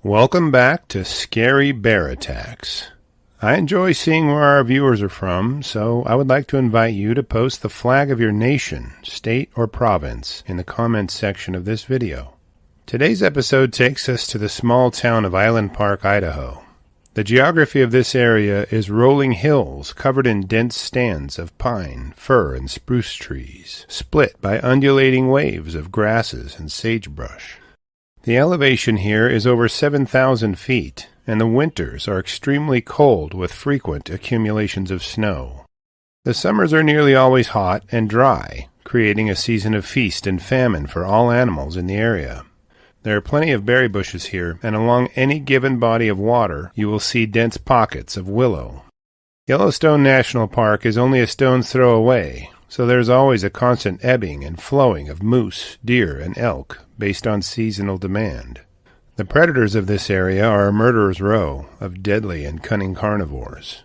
Welcome back to Scary Bear Attacks. I enjoy seeing where our viewers are from, so I would like to invite you to post the flag of your nation, state, or province in the comments section of this video. Today's episode takes us to the small town of Island Park, Idaho. The geography of this area is rolling hills covered in dense stands of pine, fir, and spruce trees, split by undulating waves of grasses and sagebrush. The elevation here is over 7,000 feet, and the winters are extremely cold with frequent accumulations of snow. The summers are nearly always hot and dry, creating a season of feast and famine for all animals in the area. There are plenty of berry bushes here, and along any given body of water you will see dense pockets of willow. Yellowstone National Park is only a stone's throw away, so there's always a constant ebbing and flowing of moose, deer, and elk based on seasonal demand. The predators of this area are a murderer's row of deadly and cunning carnivores.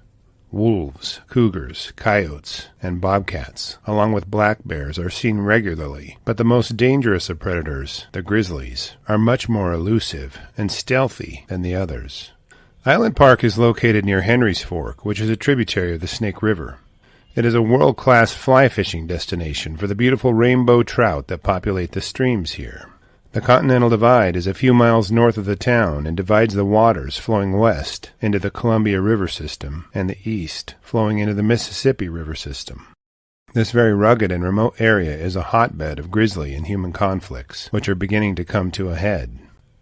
Wolves, cougars, coyotes, and bobcats, along with black bears, are seen regularly, but the most dangerous of predators, the grizzlies, are much more elusive and stealthy than the others. Island Park is located near Henry's Fork, which is a tributary of the Snake River. It is a world-class fly fishing destination for the beautiful rainbow trout that populate the streams here. The Continental Divide is a few miles north of the town and divides the waters flowing west into the Columbia River system and the east flowing into the Mississippi River system. This very rugged and remote area is a hotbed of grizzly and human conflicts, which are beginning to come to a head.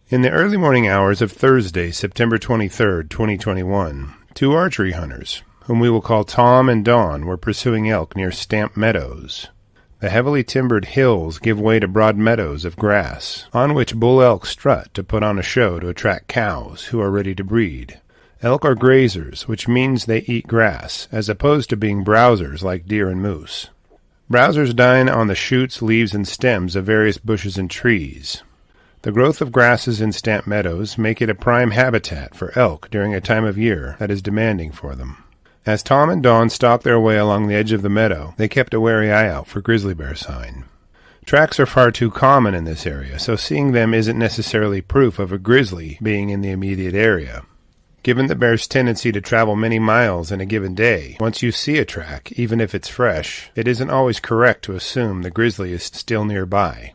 In the early morning hours of Thursday, September 23, 2021, two archery hunters, whom we will call Tom and Don, were pursuing elk near Stamp Meadows. The heavily timbered hills give way to broad meadows of grass, on which bull elk strut to put on a show to attract cows who are ready to breed. Elk are grazers, which means they eat grass, as opposed to being browsers like deer and moose. Browsers dine on the shoots, leaves, and stems of various bushes and trees. The growth of grasses in Stamp Meadows make it a prime habitat for elk during a time of year that is demanding for them. As Tom and Don stalked their way along the edge of the meadow, they kept a wary eye out for grizzly bear sign. Tracks are far too common in this area, so seeing them isn't necessarily proof of a grizzly being in the immediate area. Given the bear's tendency to travel many miles in a given day, once you see a track, even if it's fresh, it isn't always correct to assume the grizzly is still nearby.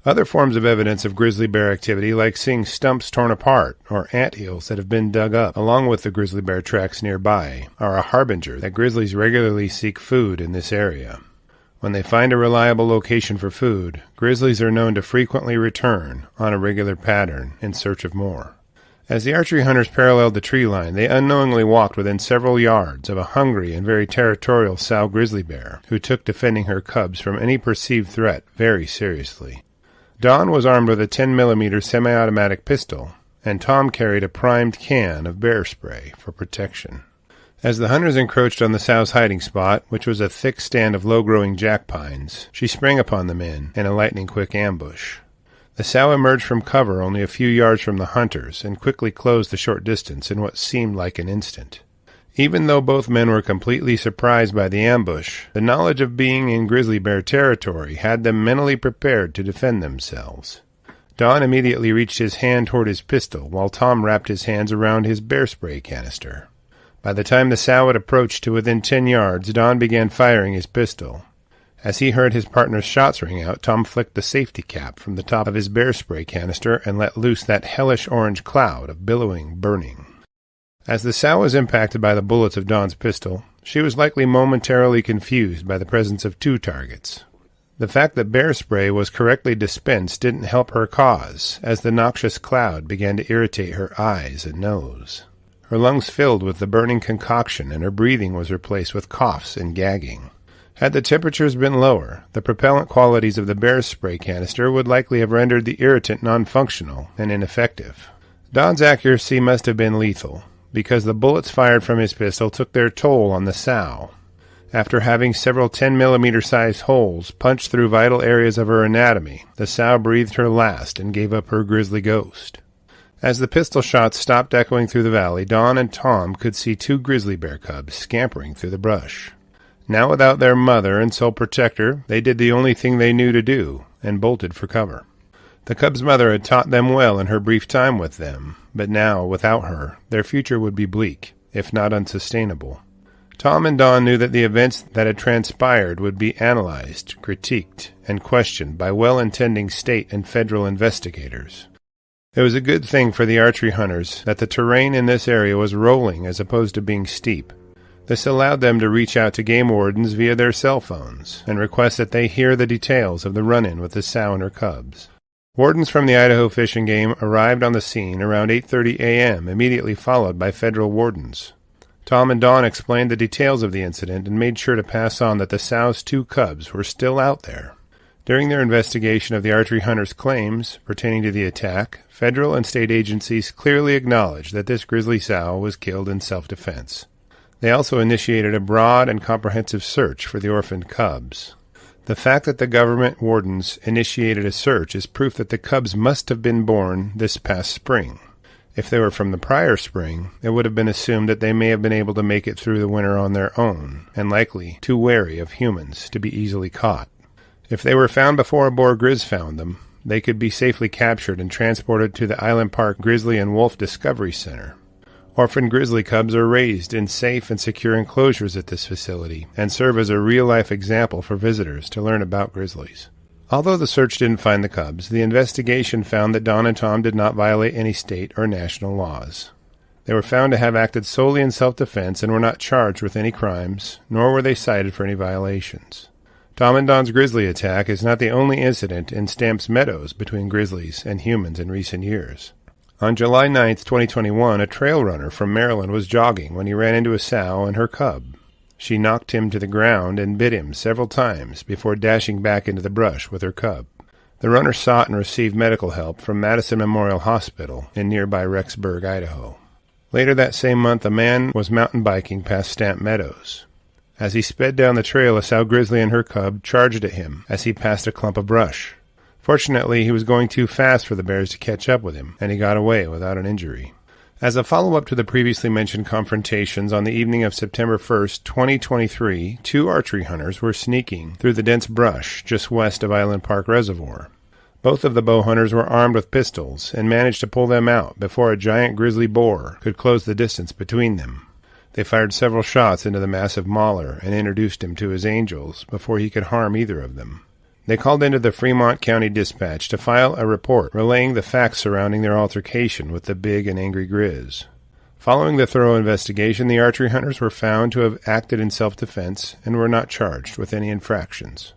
Other forms of evidence of grizzly bear activity, like seeing stumps torn apart or anthills that have been dug up along with the grizzly bear tracks nearby, are a harbinger that grizzlies regularly seek food in this area. When they find a reliable location for food, grizzlies are known to frequently return on a regular pattern in search of more. As the archery hunters paralleled the tree line, they unknowingly walked within several yards of a hungry and very territorial sow grizzly bear, who took defending her cubs from any perceived threat very seriously. Don was armed with a 10mm semi-automatic pistol, and Tom carried a primed can of bear spray for protection. As the hunters encroached on the sow's hiding spot, which was a thick stand of low-growing jack pines, she sprang upon the men in a lightning-quick ambush. The sow emerged from cover only a few yards from the hunters and quickly closed the short distance in what seemed like an instant. Even though both men were completely surprised by the ambush, the knowledge of being in grizzly bear territory had them mentally prepared to defend themselves. Don immediately reached his hand toward his pistol, while Tom wrapped his hands around his bear spray canister. By the time the sow had approached to within 10 yards, Don began firing his pistol. As he heard his partner's shots ring out, Tom flicked the safety cap from the top of his bear spray canister and let loose that hellish orange cloud of billowing burning. As the sow was impacted by the bullets of Don's pistol, she was likely momentarily confused by the presence of two targets. The fact that bear spray was correctly dispensed didn't help her cause, as the noxious cloud began to irritate her eyes and nose. Her lungs filled with the burning concoction, and her breathing was replaced with coughs and gagging. Had the temperatures been lower, the propellant qualities of the bear spray canister would likely have rendered the irritant non-functional and ineffective. Don's accuracy must have been lethal, because the bullets fired from his pistol took their toll on the sow. After having several 10mm sized holes punched through vital areas of her anatomy, the sow breathed her last and gave up her grisly ghost. As the pistol shots stopped echoing through the valley, Don and Tom could see two grizzly bear cubs scampering through the brush. Now without their mother and sole protector, they did the only thing they knew to do, and bolted for cover. The cubs' mother had taught them well in her brief time with them, but now, without her, their future would be bleak, if not unsustainable. Tom and Dawn knew that the events that had transpired would be analyzed, critiqued, and questioned by well-intending state and federal investigators. It was a good thing for the archery hunters that the terrain in this area was rolling as opposed to being steep. This allowed them to reach out to game wardens via their cell phones and request that they hear the details of the run-in with the sow and her cubs. Wardens from the Idaho Fish and Game arrived on the scene around 8:30 a.m., immediately followed by federal wardens. Tom and Dawn explained the details of the incident and made sure to pass on that the sow's 2 cubs were still out there. During their investigation of the archery hunters' claims pertaining to the attack, federal and state agencies clearly acknowledged that this grizzly sow was killed in self-defense. They also initiated a broad and comprehensive search for the orphaned cubs. The fact that the government wardens initiated a search is proof that the cubs must have been born this past spring. If they were from the prior spring, it would have been assumed that they may have been able to make it through the winter on their own, and likely too wary of humans to be easily caught. If they were found before a boar grizz found them, they could be safely captured and transported to the Island Park Grizzly and Wolf Discovery Center. Orphaned grizzly cubs are raised in safe and secure enclosures at this facility and serve as a real-life example for visitors to learn about grizzlies. Although the search didn't find the cubs, the investigation found that Dawn and Tom did not violate any state or national laws. They were found to have acted solely in self-defense and were not charged with any crimes, nor were they cited for any violations. Tom and Dawn's grizzly attack is not the only incident in Stamp Meadows between grizzlies and humans in recent years. On July 9, 2021, a trail runner from Maryland was jogging when he ran into a sow and her cub. She knocked him to the ground and bit him several times before dashing back into the brush with her cub. The runner sought and received medical help from Madison Memorial Hospital in nearby Rexburg, Idaho. Later that same month, a man was mountain biking past Stamp Meadows. As he sped down the trail, a sow grizzly and her cub charged at him as he passed a clump of brush. Fortunately, he was going too fast for the bears to catch up with him, and he got away without an injury. As a follow-up to the previously mentioned confrontations on the evening of September 1, 2023, 2 archery hunters were sneaking through the dense brush just west of Island Park Reservoir. Both of the bow hunters were armed with pistols and managed to pull them out before a giant grizzly boar could close the distance between them. They fired several shots into the massive mauler and introduced him to his angels before he could harm either of them. They called into the Fremont County Dispatch to file a report relaying the facts surrounding their altercation with the big and angry grizz. Following the thorough investigation, the archery hunters were found to have acted in self-defense and were not charged with any infractions.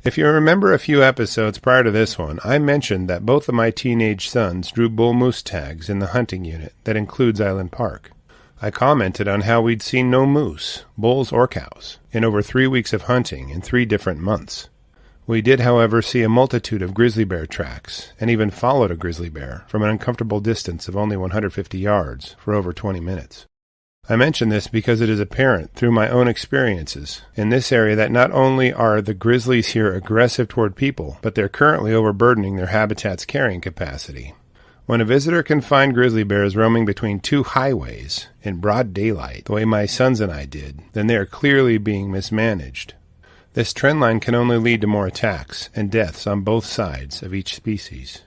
If you remember a few episodes prior to this one, I mentioned that both of my teenage sons drew bull moose tags in the hunting unit that includes Island Park. I commented on how we'd seen no moose, bulls or cows, in over 3 weeks of hunting in 3 different months. We did, however, see a multitude of grizzly bear tracks, and even followed a grizzly bear from an uncomfortable distance of only 150 yards for over 20 minutes. I mention this because it is apparent through my own experiences in this area that not only are the grizzlies here aggressive toward people, but they're currently overburdening their habitat's carrying capacity. When a visitor can find grizzly bears roaming between 2 highways in broad daylight, the way my sons and I did, then they are clearly being mismanaged. This trend line can only lead to more attacks and deaths on both sides of each species.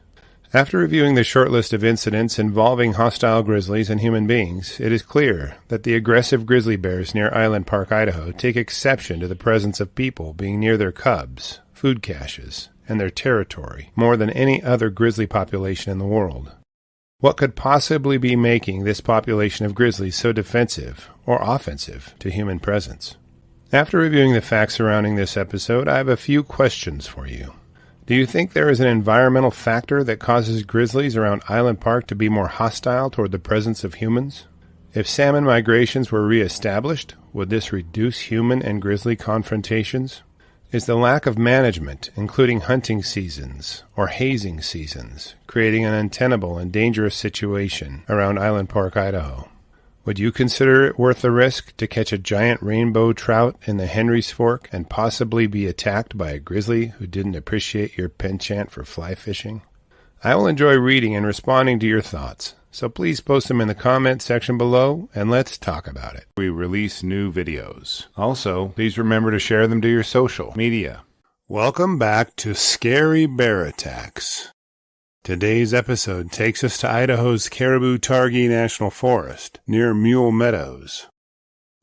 After reviewing the short list of incidents involving hostile grizzlies and human beings, it is clear that the aggressive grizzly bears near Island Park, Idaho, take exception to the presence of people being near their cubs, food caches, and their territory more than any other grizzly population in the world. What could possibly be making this population of grizzlies so defensive or offensive to human presence? After reviewing the facts surrounding this episode, I have a few questions for you. Do you think there is an environmental factor that causes grizzlies around Island Park to be more hostile toward the presence of humans? If salmon migrations were reestablished, would this reduce human and grizzly confrontations? Is the lack of management, including hunting seasons or hazing seasons, creating an untenable and dangerous situation around Island Park, Idaho? Would you consider it worth the risk to catch a giant rainbow trout in the Henry's Fork and possibly be attacked by a grizzly who didn't appreciate your penchant for fly fishing? I will enjoy reading and responding to your thoughts, so please post them in the comments section below and let's talk about it. We release new videos. Also, please remember to share them to your social media. Welcome back to Scary Bear Attacks. Today's episode takes us to Idaho's Caribou-Targhee National Forest, near Mule Meadows.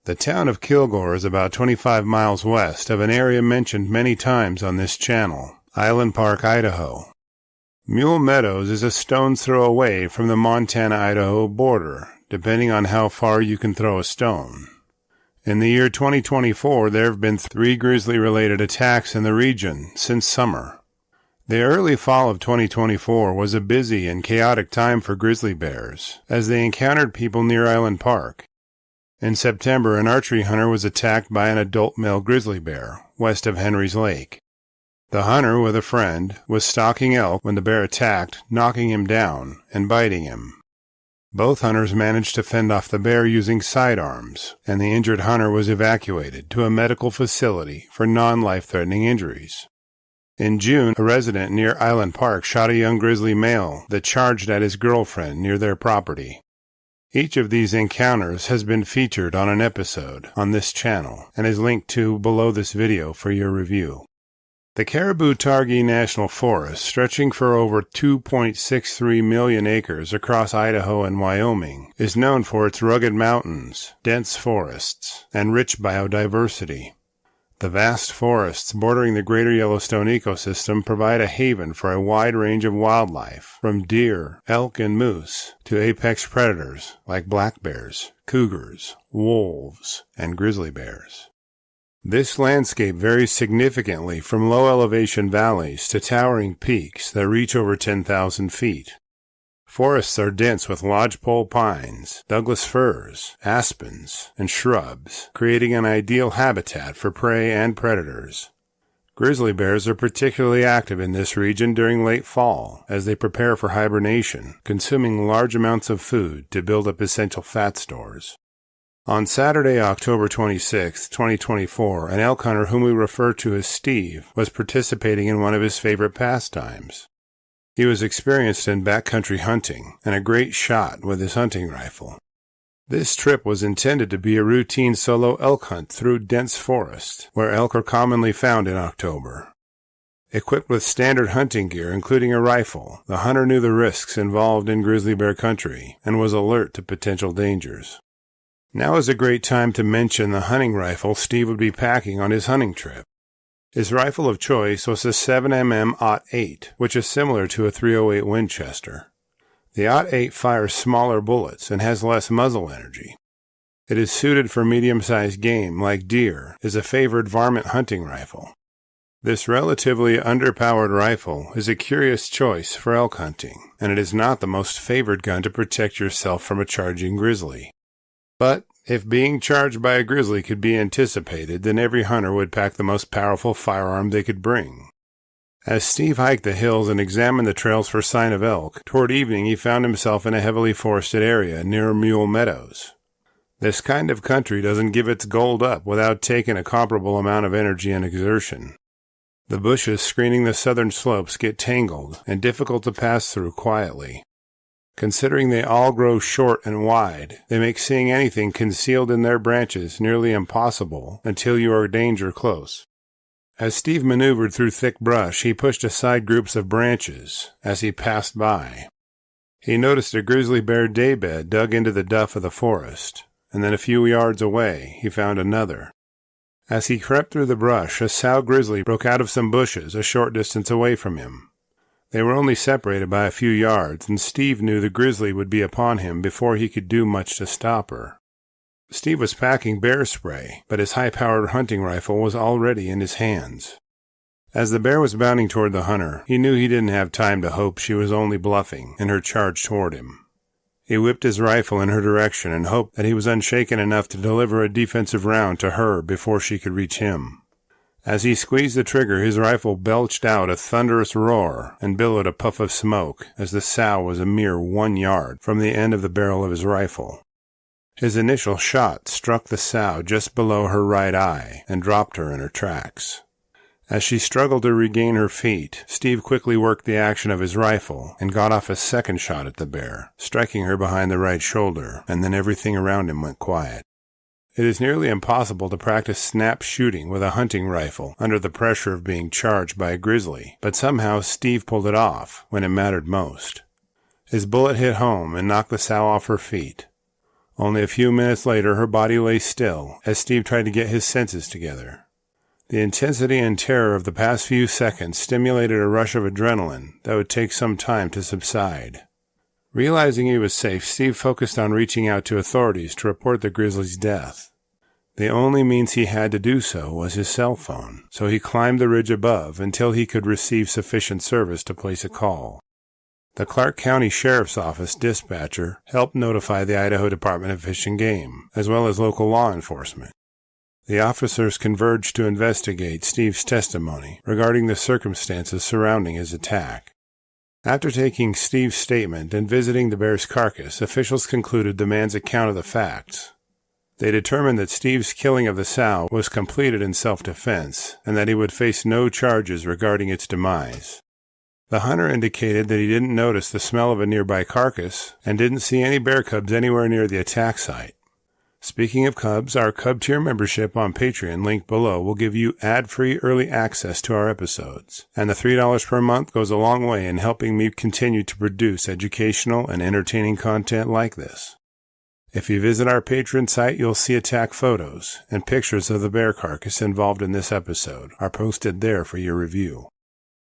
The town of Kilgore is about 25 miles west of an area mentioned many times on this channel, Island Park, Idaho. Mule Meadows is a stone's throw away from the Montana-Idaho border, depending on how far you can throw a stone. In the year 2024, there have been 3 grizzly-related attacks in the region since summer. The early fall of 2024 was a busy and chaotic time for grizzly bears, as they encountered people near Island Park. In September, an archery hunter was attacked by an adult male grizzly bear, west of Henry's Lake. The hunter, with a friend, was stalking elk when the bear attacked, knocking him down and biting him. Both hunters managed to fend off the bear using sidearms, and the injured hunter was evacuated to a medical facility for non-life-threatening injuries. In June, a resident near Island Park shot a young grizzly male that charged at his girlfriend near their property. Each of these encounters has been featured on an episode on this channel and is linked to below this video for your review. The Caribou-Targhee National Forest, stretching for over 2.63 million acres across Idaho and Wyoming, is known for its rugged mountains, dense forests, and rich biodiversity. The vast forests bordering the greater Yellowstone ecosystem provide a haven for a wide range of wildlife, from deer, elk, and moose to apex predators like black bears, cougars, wolves, and grizzly bears. This landscape varies significantly from low-elevation valleys to towering peaks that reach over 10,000 feet. Forests are dense with lodgepole pines, Douglas firs, aspens, and shrubs, creating an ideal habitat for prey and predators. Grizzly bears are particularly active in this region during late fall as they prepare for hibernation, consuming large amounts of food to build up essential fat stores. On Saturday, October 26, 2024, an elk hunter whom we refer to as Steve was participating in one of his favorite pastimes. He was experienced in backcountry hunting and a great shot with his hunting rifle. This trip was intended to be a routine solo elk hunt through dense forest, where elk are commonly found in October. Equipped with standard hunting gear, including a rifle, the hunter knew the risks involved in grizzly bear country and was alert to potential dangers. Now is a great time to mention the hunting rifle Steve would be packing on his hunting trip. His rifle of choice was a 7mm .08, which is similar to a .308 Winchester. The .08 fires smaller bullets and has less muzzle energy. It is suited for medium-sized game like deer, is a favored varmint hunting rifle. This relatively underpowered rifle is a curious choice for elk hunting, and it is not the most favored gun to protect yourself from a charging grizzly. But if being charged by a grizzly could be anticipated, then every hunter would pack the most powerful firearm they could bring. As Steve hiked the hills and examined the trails for sign of elk, toward evening he found himself in a heavily forested area near Mule Meadows. This kind of country doesn't give its gold up without taking a comparable amount of energy and exertion. The bushes screening the southern slopes get tangled and difficult to pass through quietly. Considering they all grow short and wide, they make seeing anything concealed in their branches nearly impossible until you are danger close. As Steve maneuvered through thick brush, he pushed aside groups of branches as he passed by. He noticed a grizzly bear daybed dug into the duff of the forest, and then a few yards away he found another. As he crept through the brush, a sow grizzly broke out of some bushes a short distance away from him. They were only separated by a few yards, and Steve knew the grizzly would be upon him before he could do much to stop her. Steve was packing bear spray, but his high-powered hunting rifle was already in his hands. As the bear was bounding toward the hunter, he knew he didn't have time to hope she was only bluffing in her charge toward him. He whipped his rifle in her direction and hoped that he was unshaken enough to deliver a defensive round to her before she could reach him. As he squeezed the trigger, his rifle belched out a thunderous roar and billowed a puff of smoke as the sow was a mere 1 yard from the end of the barrel of his rifle. His initial shot struck the sow just below her right eye and dropped her in her tracks. As she struggled to regain her feet, Steve quickly worked the action of his rifle and got off a second shot at the bear, striking her behind the right shoulder, and then everything around him went quiet. It is nearly impossible to practice snap shooting with a hunting rifle under the pressure of being charged by a grizzly, but somehow Steve pulled it off when it mattered most. His bullet hit home and knocked the sow off her feet. Only a few minutes later, her body lay still as Steve tried to get his senses together. The intensity and terror of the past few seconds stimulated a rush of adrenaline that would take some time to subside. Realizing he was safe, Steve focused on reaching out to authorities to report the grizzly's death. The only means he had to do so was his cell phone, so he climbed the ridge above until he could receive sufficient service to place a call. The Clark County Sheriff's Office dispatcher helped notify the Idaho Department of Fish and Game, as well as local law enforcement. The officers converged to investigate Steve's testimony regarding the circumstances surrounding his attack. After taking Steve's statement and visiting the bear's carcass, officials concluded the man's account of the facts. They determined that Steve's killing of the sow was completed in self-defense, and that he would face no charges regarding its demise. The hunter indicated that he didn't notice the smell of a nearby carcass and didn't see any bear cubs anywhere near the attack site. Speaking of cubs, our Cub Tier membership on Patreon, linked below, will give you ad-free early access to our episodes, and the $3 per month goes a long way in helping me continue to produce educational and entertaining content like this. If you visit our Patreon site, you'll see attack photos, and pictures of the bear carcass involved in this episode are posted there for your review.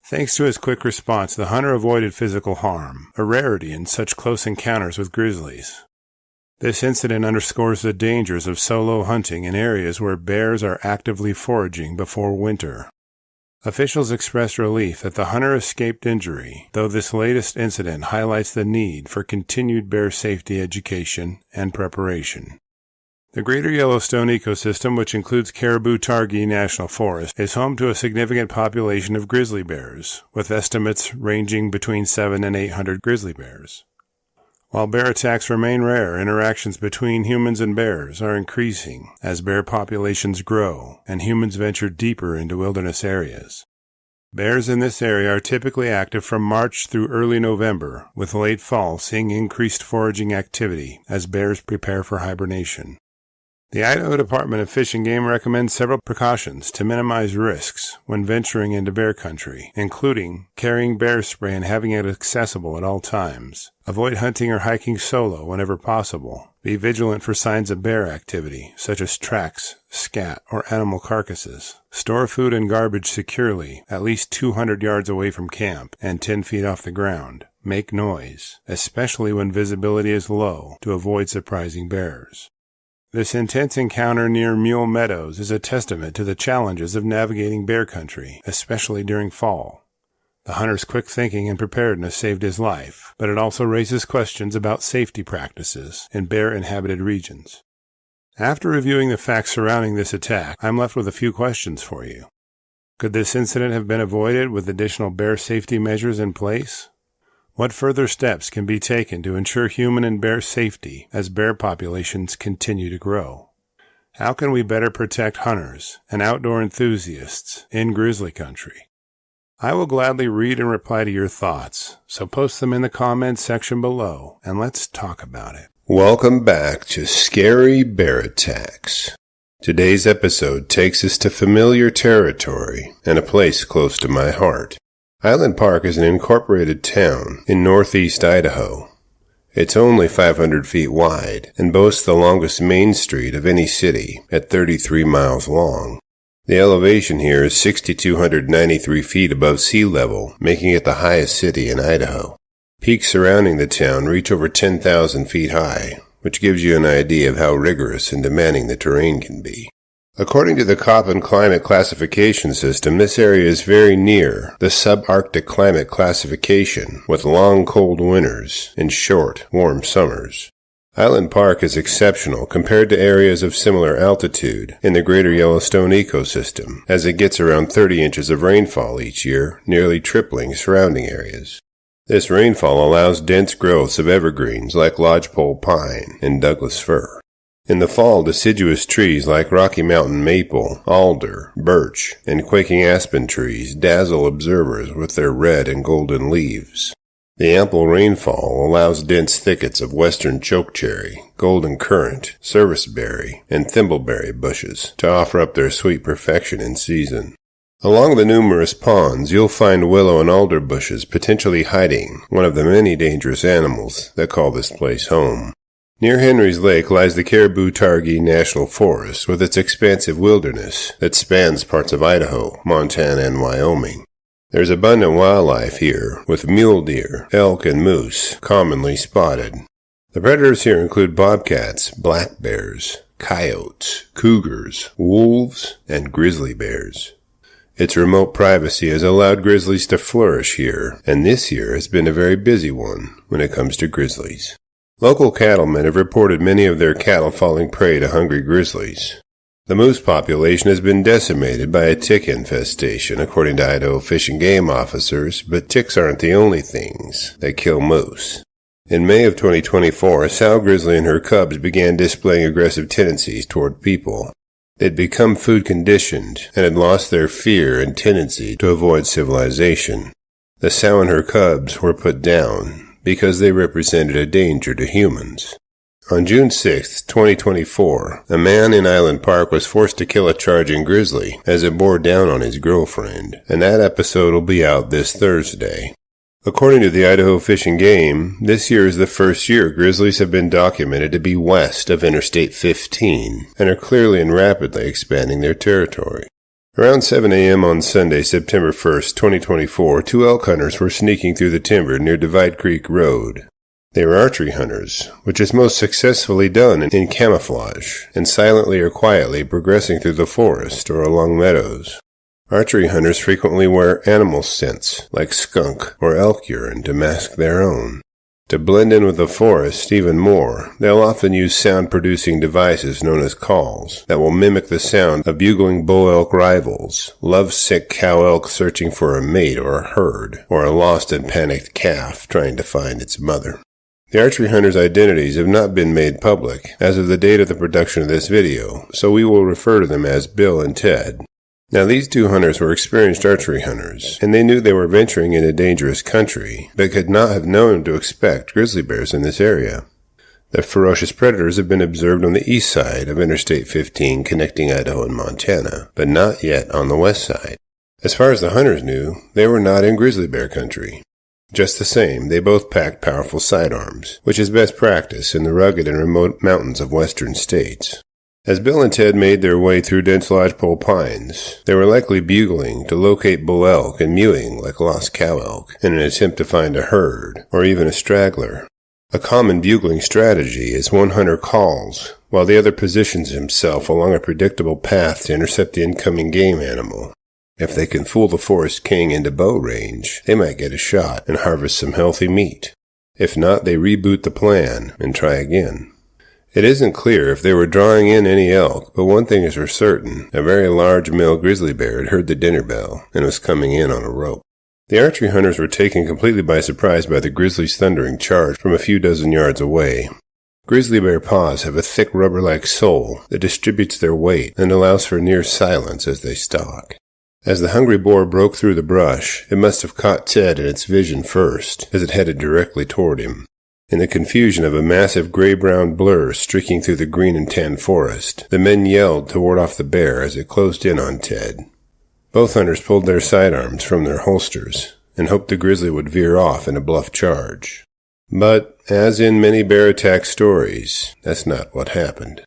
Thanks to his quick response, the hunter avoided physical harm, a rarity in such close encounters with grizzlies. This incident underscores the dangers of solo hunting in areas where bears are actively foraging before winter. Officials expressed relief that the hunter escaped injury, though this latest incident highlights the need for continued bear safety education and preparation. The Greater Yellowstone ecosystem, which includes Caribou-Targhee National Forest, is home to a significant population of grizzly bears, with estimates ranging between 700 and 800 grizzly bears. While bear attacks remain rare, interactions between humans and bears are increasing as bear populations grow and humans venture deeper into wilderness areas. Bears in this area are typically active from March through early November, with late fall seeing increased foraging activity as bears prepare for hibernation. The Idaho Department of Fish and Game recommends several precautions to minimize risks when venturing into bear country, including carrying bear spray and having it accessible at all times. Avoid hunting or hiking solo whenever possible. Be vigilant for signs of bear activity, such as tracks, scat, or animal carcasses. Store food and garbage securely, at least 200 yards away from camp and 10 feet off the ground. Make noise, especially when visibility is low, to avoid surprising bears. This intense encounter near Mule Meadows is a testament to the challenges of navigating bear country, especially during fall. The hunter's quick thinking and preparedness saved his life, but it also raises questions about safety practices in bear-inhabited regions. After reviewing the facts surrounding this attack, I'm left with a few questions for you. Could this incident have been avoided with additional bear safety measures in place? What further steps can be taken to ensure human and bear safety as bear populations continue to grow? How can we better protect hunters and outdoor enthusiasts in grizzly country? I will gladly read and reply to your thoughts, so post them in the comments section below and let's talk about it. Welcome back to Scary Bear Attacks. Today's episode takes us to familiar territory and a place close to my heart. Island Park is an incorporated town in northeast Idaho. It's only 500 feet wide and boasts the longest main street of any city at 33 miles long. The elevation here is 6,293 feet above sea level, making it the highest city in Idaho. Peaks surrounding the town reach over 10,000 feet high, which gives you an idea of how rigorous and demanding the terrain can be. According to the Köppen climate classification system, this area is very near the subarctic climate classification, with long cold winters and short, warm summers. Island Park is exceptional compared to areas of similar altitude in the Greater Yellowstone ecosystem, as it gets around 30 inches of rainfall each year, nearly tripling surrounding areas. This rainfall allows dense growths of evergreens like lodgepole pine and Douglas fir. In the fall, deciduous trees like Rocky Mountain maple, alder, birch, and quaking aspen trees dazzle observers with their red and golden leaves. The ample rainfall allows dense thickets of western chokecherry, golden currant, serviceberry, and thimbleberry bushes to offer up their sweet perfection in season. Along the numerous ponds, you'll find willow and alder bushes potentially hiding one of the many dangerous animals that call this place home. Near Henry's Lake lies the Caribou-Targhee National Forest with its expansive wilderness that spans parts of Idaho, Montana, and Wyoming. There's abundant wildlife here, with mule deer, elk, and moose commonly spotted. The predators here include bobcats, black bears, coyotes, cougars, wolves, and grizzly bears. Its remote privacy has allowed grizzlies to flourish here, and this year has been a very busy one when it comes to grizzlies. Local cattlemen have reported many of their cattle falling prey to hungry grizzlies. The moose population has been decimated by a tick infestation, according to Idaho Fish and Game officers, but ticks aren't the only things that kill moose. In May of 2024, a sow grizzly and her cubs began displaying aggressive tendencies toward people. They'd become food conditioned and had lost their fear and tendency to avoid civilization. The sow and her cubs were put down because they represented a danger to humans. On June 6, 2024, a man in Island Park was forced to kill a charging grizzly as it bore down on his girlfriend, and that episode will be out this Thursday. According to the Idaho Fish and Game, this year is the first year grizzlies have been documented to be west of Interstate 15 and are clearly and rapidly expanding their territory. Around 7 a.m. on Sunday, September 1, 2024, two elk hunters were sneaking through the timber near Divide Creek Road. They were archery hunters, which is most successfully done in camouflage, and silently or quietly progressing through the forest or along meadows. Archery hunters frequently wear animal scents, like skunk or elk urine, to mask their own. To blend in with the forest even more, they'll often use sound-producing devices known as calls that will mimic the sound of bugling bull elk rivals, love-sick cow elk searching for a mate or a herd, or a lost and panicked calf trying to find its mother. The archery hunters' identities have not been made public as of the date of the production of this video, so we will refer to them as Bill and Ted. Now, these two hunters were experienced archery hunters, and they knew they were venturing into dangerous country, but could not have known to expect grizzly bears in this area. The ferocious predators have been observed on the east side of Interstate 15 connecting Idaho and Montana, but not yet on the west side. As far as the hunters knew, they were not in grizzly bear country. Just the same, they both packed powerful sidearms, which is best practice in the rugged and remote mountains of western states. As Bill and Ted made their way through dense lodgepole pines, they were likely bugling to locate bull elk and mewing like lost cow elk in an attempt to find a herd, or even a straggler. A common bugling strategy is one hunter calls, while the other positions himself along a predictable path to intercept the incoming game animal. If they can fool the forest king into bow range, they might get a shot and harvest some healthy meat. If not, they reboot the plan and try again. It isn't clear if they were drawing in any elk, but one thing is for certain, a very large male grizzly bear had heard the dinner bell and was coming in on a rope. The archery hunters were taken completely by surprise by the grizzly's thundering charge from a few dozen yards away. Grizzly bear paws have a thick rubber-like sole that distributes their weight and allows for near silence as they stalk. As the hungry boar broke through the brush, it must have caught Ted in its vision first, as it headed directly toward him. In the confusion of a massive gray-brown blur streaking through the green and tan forest, the men yelled to ward off the bear as it closed in on Ted. Both hunters pulled their sidearms from their holsters and hoped the grizzly would veer off in a bluff charge. But, as in many bear attack stories, that's not what happened.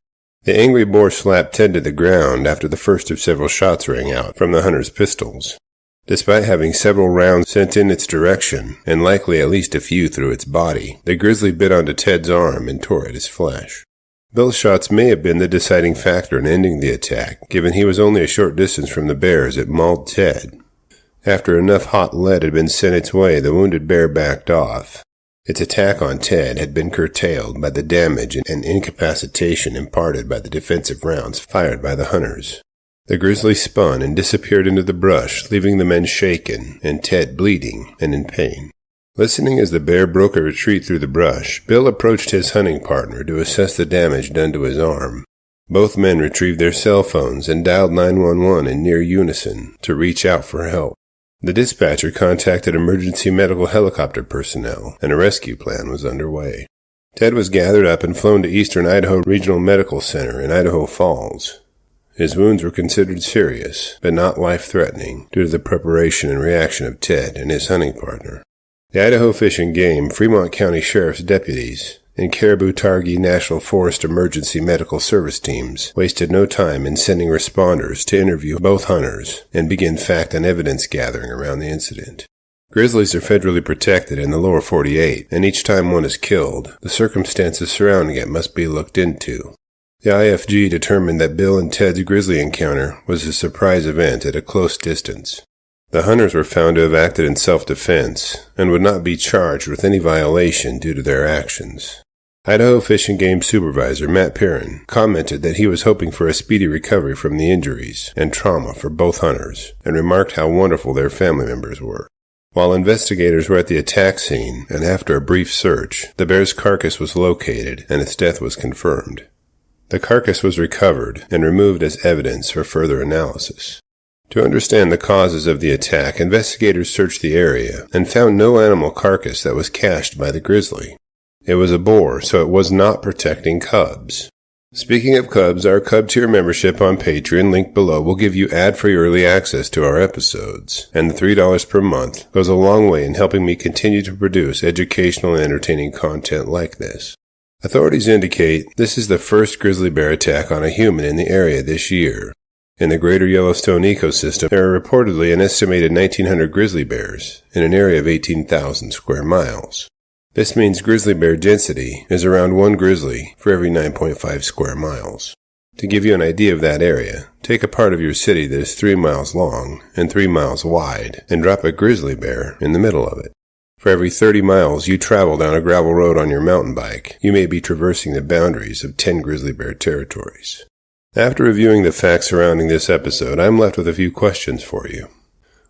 The angry boar slapped Ted to the ground after the first of several shots rang out from the hunter's pistols. Despite having several rounds sent in its direction, and likely at least a few through its body, the grizzly bit onto Ted's arm and tore at his flesh. Bill's shots may have been the deciding factor in ending the attack, given he was only a short distance from the bear as it mauled Ted. After enough hot lead had been sent its way, the wounded bear backed off. Its attack on Ted had been curtailed by the damage and incapacitation imparted by the defensive rounds fired by the hunters. The grizzly spun and disappeared into the brush, leaving the men shaken and Ted bleeding and in pain. Listening as the bear broke a retreat through the brush, Bill approached his hunting partner to assess the damage done to his arm. Both men retrieved their cell phones and dialed 911 in near unison to reach out for help. The dispatcher contacted emergency medical helicopter personnel, and a rescue plan was underway. Ted was gathered up and flown to Eastern Idaho Regional Medical Center in Idaho Falls. His wounds were considered serious, but not life-threatening, due to the preparation and reaction of Ted and his hunting partner. The Idaho Fish and Game, Fremont County Sheriff's deputies, and Caribou-Targhee National Forest Emergency Medical Service teams wasted no time in sending responders to interview both hunters and begin fact and evidence gathering around the incident. Grizzlies are federally protected in the lower 48, and each time one is killed, the circumstances surrounding it must be looked into. The IFG determined that Bill and Ted's grizzly encounter was a surprise event at a close distance. The hunters were found to have acted in self-defense and would not be charged with any violation due to their actions. Idaho Fish and Game Supervisor Matt Perrin commented that he was hoping for a speedy recovery from the injuries and trauma for both hunters, and remarked how wonderful their family members were. While investigators were at the attack scene, and after a brief search, the bear's carcass was located and its death was confirmed. The carcass was recovered and removed as evidence for further analysis. To understand the causes of the attack, investigators searched the area and found no animal carcass that was cached by the grizzly. It was a boar, so it was not protecting cubs. Speaking of cubs, our Cub Tier membership on Patreon, linked below, will give you ad-free early access to our episodes, and the $3 per month goes a long way in helping me continue to produce educational and entertaining content like this. Authorities indicate this is the first grizzly bear attack on a human in the area this year. In the greater Yellowstone ecosystem, there are reportedly an estimated 1,900 grizzly bears in an area of 18,000 square miles. This means grizzly bear density is around one grizzly for every 9.5 square miles. To give you an idea of that area, take a part of your city that is 3 miles long and 3 miles wide and drop a grizzly bear in the middle of it. For every 30 miles you travel down a gravel road on your mountain bike, you may be traversing the boundaries of 10 grizzly bear territories. After reviewing the facts surrounding this episode, I'm left with a few questions for you.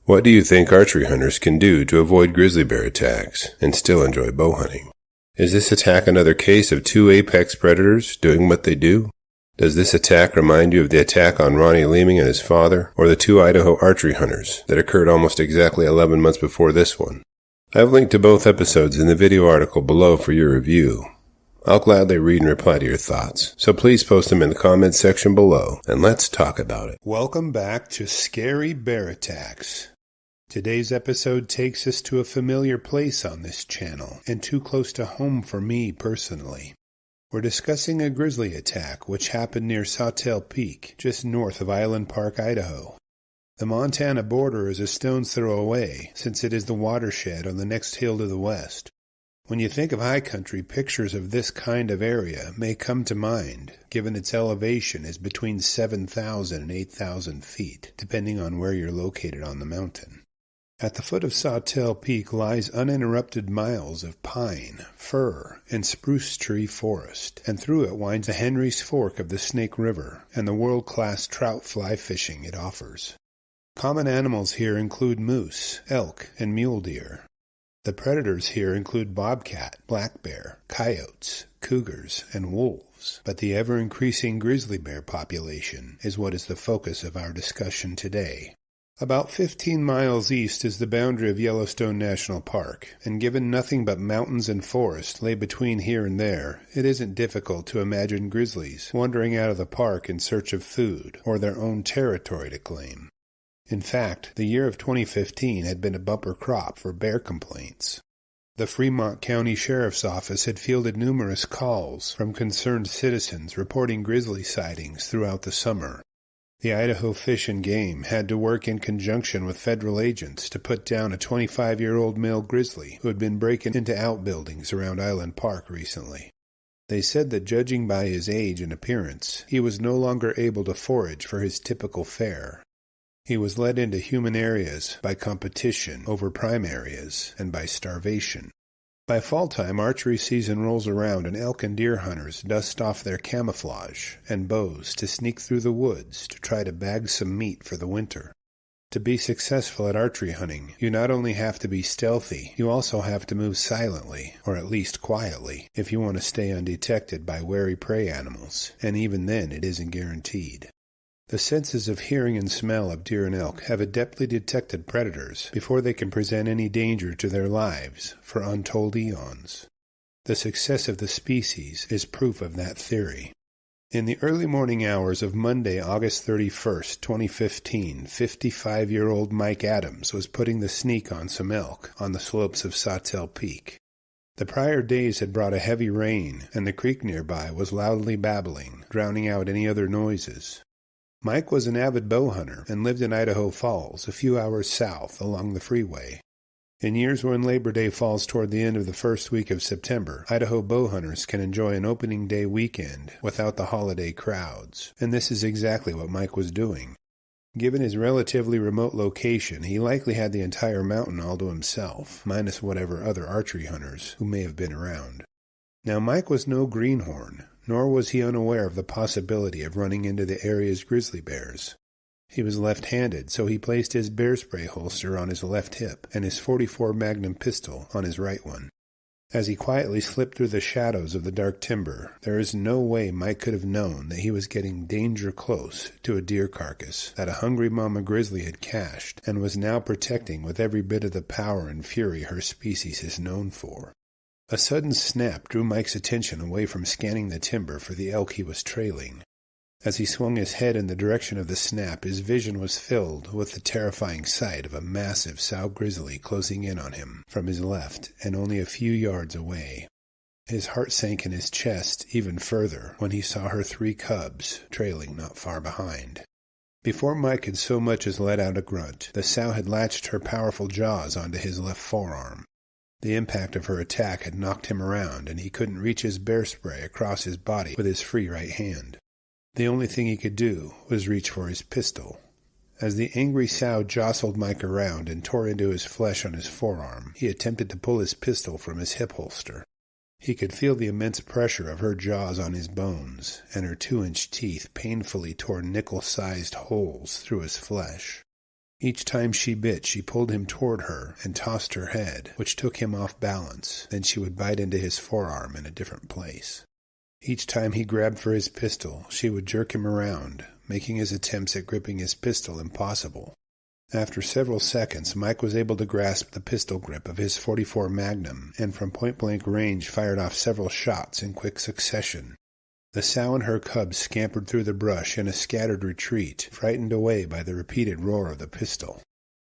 What do you think archery hunters can do to avoid grizzly bear attacks and still enjoy bow hunting? Is this attack another case of two apex predators doing what they do? Does this attack remind you of the attack on Ronnie Leeming and his father, or the two Idaho archery hunters that occurred almost exactly 11 months before this one? I've linked to both episodes in the video article below for your review. I'll gladly read and reply to your thoughts, so please post them in the comments section below, and let's talk about it. Welcome back to Scary Bear Attacks. Today's episode takes us to a familiar place on this channel, and too close to home for me personally. We're discussing a grizzly attack which happened near Sawtelle Peak, just north of Island Park, Idaho. The Montana border is a stone's throw away, since it is the watershed on the next hill to the west. When you think of high country, pictures of this kind of area may come to mind, given its elevation is between 7,000 and 8,000 feet, depending on where you're located on the mountain. At the foot of Sawtelle Peak lies uninterrupted miles of pine, fir, and spruce tree forest, and through it winds the Henry's Fork of the Snake River and the world-class trout fly fishing it offers. Common animals here include moose, elk, and mule deer. The predators here include bobcat, black bear, coyotes, cougars, and wolves, but the ever-increasing grizzly bear population is what is the focus of our discussion today. About 15 miles east is the boundary of Yellowstone National Park, and given nothing but mountains and forest lay between here and there, it isn't difficult to imagine grizzlies wandering out of the park in search of food or their own territory to claim. In fact, the year of 2015 had been a bumper crop for bear complaints. The Fremont County Sheriff's Office had fielded numerous calls from concerned citizens reporting grizzly sightings throughout the summer. The Idaho Fish and Game had to work in conjunction with federal agents to put down a 25-year-old male grizzly who had been breaking into outbuildings around Island Park recently. They said that judging by his age and appearance, he was no longer able to forage for his typical fare. He was led into human areas by competition over prime areas and by starvation. By fall time, archery season rolls around and elk and deer hunters dust off their camouflage and bows to sneak through the woods to try to bag some meat for the winter. To be successful at archery hunting, you not only have to be stealthy, you also have to move silently, or at least quietly, if you want to stay undetected by wary prey animals, and even then it isn't guaranteed. The senses of hearing and smell of deer and elk have adeptly detected predators before they can present any danger to their lives for untold eons. The success of the species is proof of that theory. In the early morning hours of Monday, August 31st, 2015, 55-year-old Mike Adams was putting the sneak on some elk on the slopes of Sawtelle Peak. The prior days had brought a heavy rain, and the creek nearby was loudly babbling, drowning out any other noises. Mike was an avid bow hunter and lived in Idaho Falls, a few hours south along the freeway. In years when Labor Day falls toward the end of the first week of September, Idaho bow hunters can enjoy an opening day weekend without the holiday crowds, and this is exactly what Mike was doing. Given his relatively remote location, he likely had the entire mountain all to himself, minus whatever other archery hunters who may have been around. Now Mike was no greenhorn, nor was he unaware of the possibility of running into the area's grizzly bears. He was left-handed, so he placed his bear spray holster on his left hip and his .44 Magnum pistol on his right one. As he quietly slipped through the shadows of the dark timber, there is no way Mike could have known that he was getting danger close to a deer carcass that a hungry mama grizzly had cached and was now protecting with every bit of the power and fury her species is known for. A sudden snap drew Mike's attention away from scanning the timber for the elk he was trailing. As he swung his head in the direction of the snap, his vision was filled with the terrifying sight of a massive sow grizzly closing in on him from his left and only a few yards away. His heart sank in his chest even further when he saw her 3 cubs trailing not far behind. Before Mike had so much as let out a grunt, the sow had latched her powerful jaws onto his left forearm. The impact of her attack had knocked him around, and he couldn't reach his bear spray across his body with his free right hand. The only thing he could do was reach for his pistol. As the angry sow jostled Mike around and tore into his flesh on his forearm, he attempted to pull his pistol from his hip holster. He could feel the immense pressure of her jaws on his bones, and her 2-inch teeth painfully tore nickel-sized holes through his flesh. Each time she bit, she pulled him toward her and tossed her head, which took him off balance. Then she would bite into his forearm in a different place. Each time he grabbed for his pistol, she would jerk him around, making his attempts at gripping his pistol impossible. After several seconds, Mike was able to grasp the pistol grip of his .44 Magnum, and from point-blank range fired off several shots in quick succession. The sow and her cubs scampered through the brush in a scattered retreat, frightened away by the repeated roar of the pistol.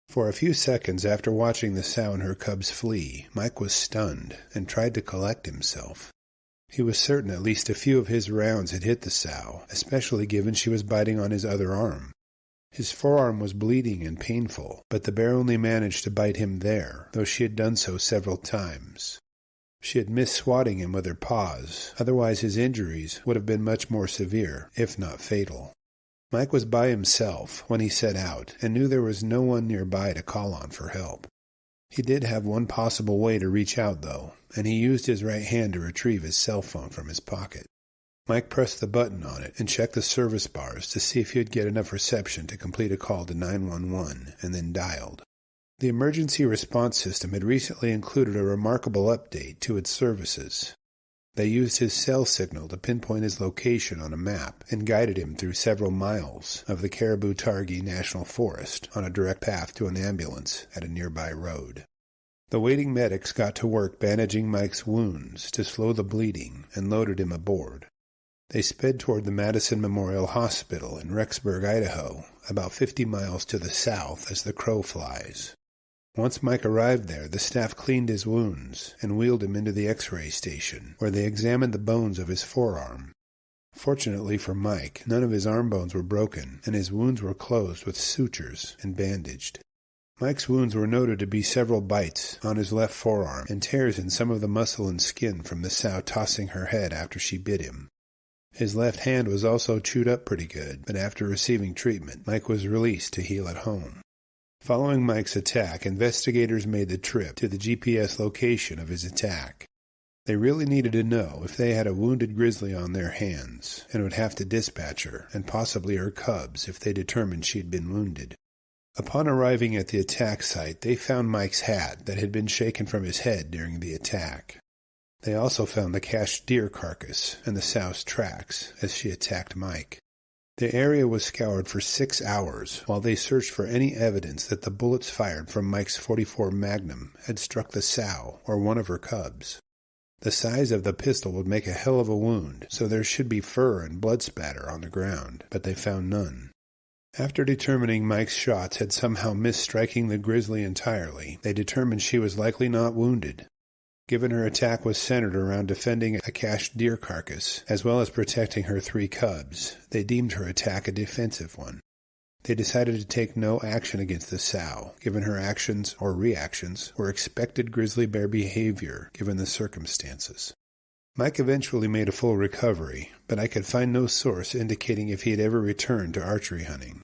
For a few seconds after watching the sow and her cubs flee, Mike was stunned and tried to collect himself. He was certain at least a few of his rounds had hit the sow, especially given she was biting on his other arm. His forearm was bleeding and painful, but the bear only managed to bite him there, though she had done so several times. She had missed swatting him with her paws, otherwise his injuries would have been much more severe, if not fatal. Mike was by himself when he set out, and knew there was no one nearby to call on for help. He did have one possible way to reach out, though, and he used his right hand to retrieve his cell phone from his pocket. Mike pressed the button on it and checked the service bars to see if he would get enough reception to complete a call to 911, and then dialed. The emergency response system had recently included a remarkable update to its services. They used his cell signal to pinpoint his location on a map and guided him through several miles of the Caribou-Targhee National Forest on a direct path to an ambulance at a nearby road. The waiting medics got to work bandaging Mike's wounds to slow the bleeding and loaded him aboard. They sped toward the Madison Memorial Hospital in Rexburg, Idaho, about 50 miles to the south as the crow flies. Once Mike arrived there, the staff cleaned his wounds and wheeled him into the X-ray station, where they examined the bones of his forearm. Fortunately for Mike, none of his arm bones were broken, and his wounds were closed with sutures and bandaged. Mike's wounds were noted to be several bites on his left forearm and tears in some of the muscle and skin from the sow tossing her head after she bit him. His left hand was also chewed up pretty good, but after receiving treatment, Mike was released to heal at home. Following Mike's attack, investigators made the trip to the GPS location of his attack. They really needed to know if they had a wounded grizzly on their hands, and would have to dispatch her, and possibly her cubs if they determined she'd been wounded. Upon arriving at the attack site, they found Mike's hat that had been shaken from his head during the attack. They also found the cached deer carcass and the sow's tracks as she attacked Mike. The area was scoured for 6 hours while they searched for any evidence that the bullets fired from Mike's .44 Magnum had struck the sow or one of her cubs. The size of the pistol would make a hell of a wound, so there should be fur and blood spatter on the ground, but they found none. After determining Mike's shots had somehow missed striking the grizzly entirely, they determined she was likely not wounded. Given her attack was centered around defending a cached deer carcass, as well as protecting her 3 cubs, they deemed her attack a defensive one. They decided to take no action against the sow, given her actions or reactions were expected grizzly bear behavior given the circumstances. Mike eventually made a full recovery, but I could find no source indicating if he had ever returned to archery hunting.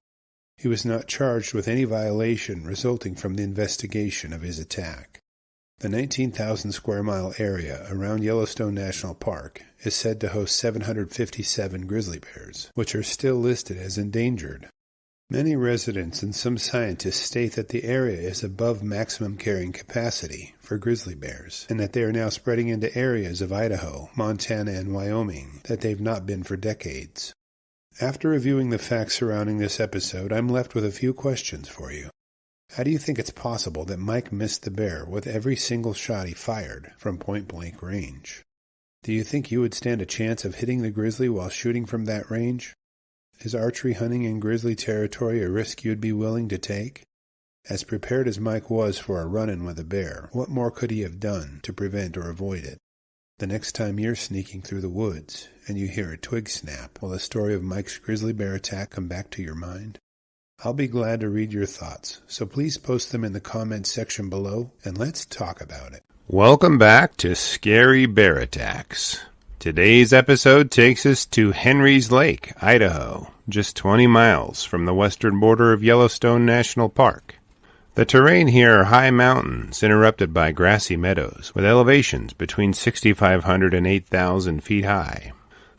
He was not charged with any violation resulting from the investigation of his attack. The 19,000 square mile area around Yellowstone National Park is said to host 757 grizzly bears, which are still listed as endangered. Many residents and some scientists state that the area is above maximum carrying capacity for grizzly bears, and that they are now spreading into areas of Idaho, Montana, and Wyoming that they've not been for decades. After reviewing the facts surrounding this episode, I'm left with a few questions for you. How do you think it's possible that Mike missed the bear with every single shot he fired from point-blank range? Do you think you would stand a chance of hitting the grizzly while shooting from that range? Is archery hunting in grizzly territory a risk you'd be willing to take? As prepared as Mike was for a run-in with a bear, what more could he have done to prevent or avoid it? The next time you're sneaking through the woods and you hear a twig snap, will the story of Mike's grizzly bear attack come back to your mind? I'll be glad to read your thoughts, so please post them in the comments section below, and let's talk about it. Welcome back to Scary Bear Attacks. Today's episode takes us to Henry's Lake, Idaho, just 20 miles from the western border of Yellowstone National Park. The terrain here are high mountains interrupted by grassy meadows, with elevations between 6,500 and 8,000 feet high.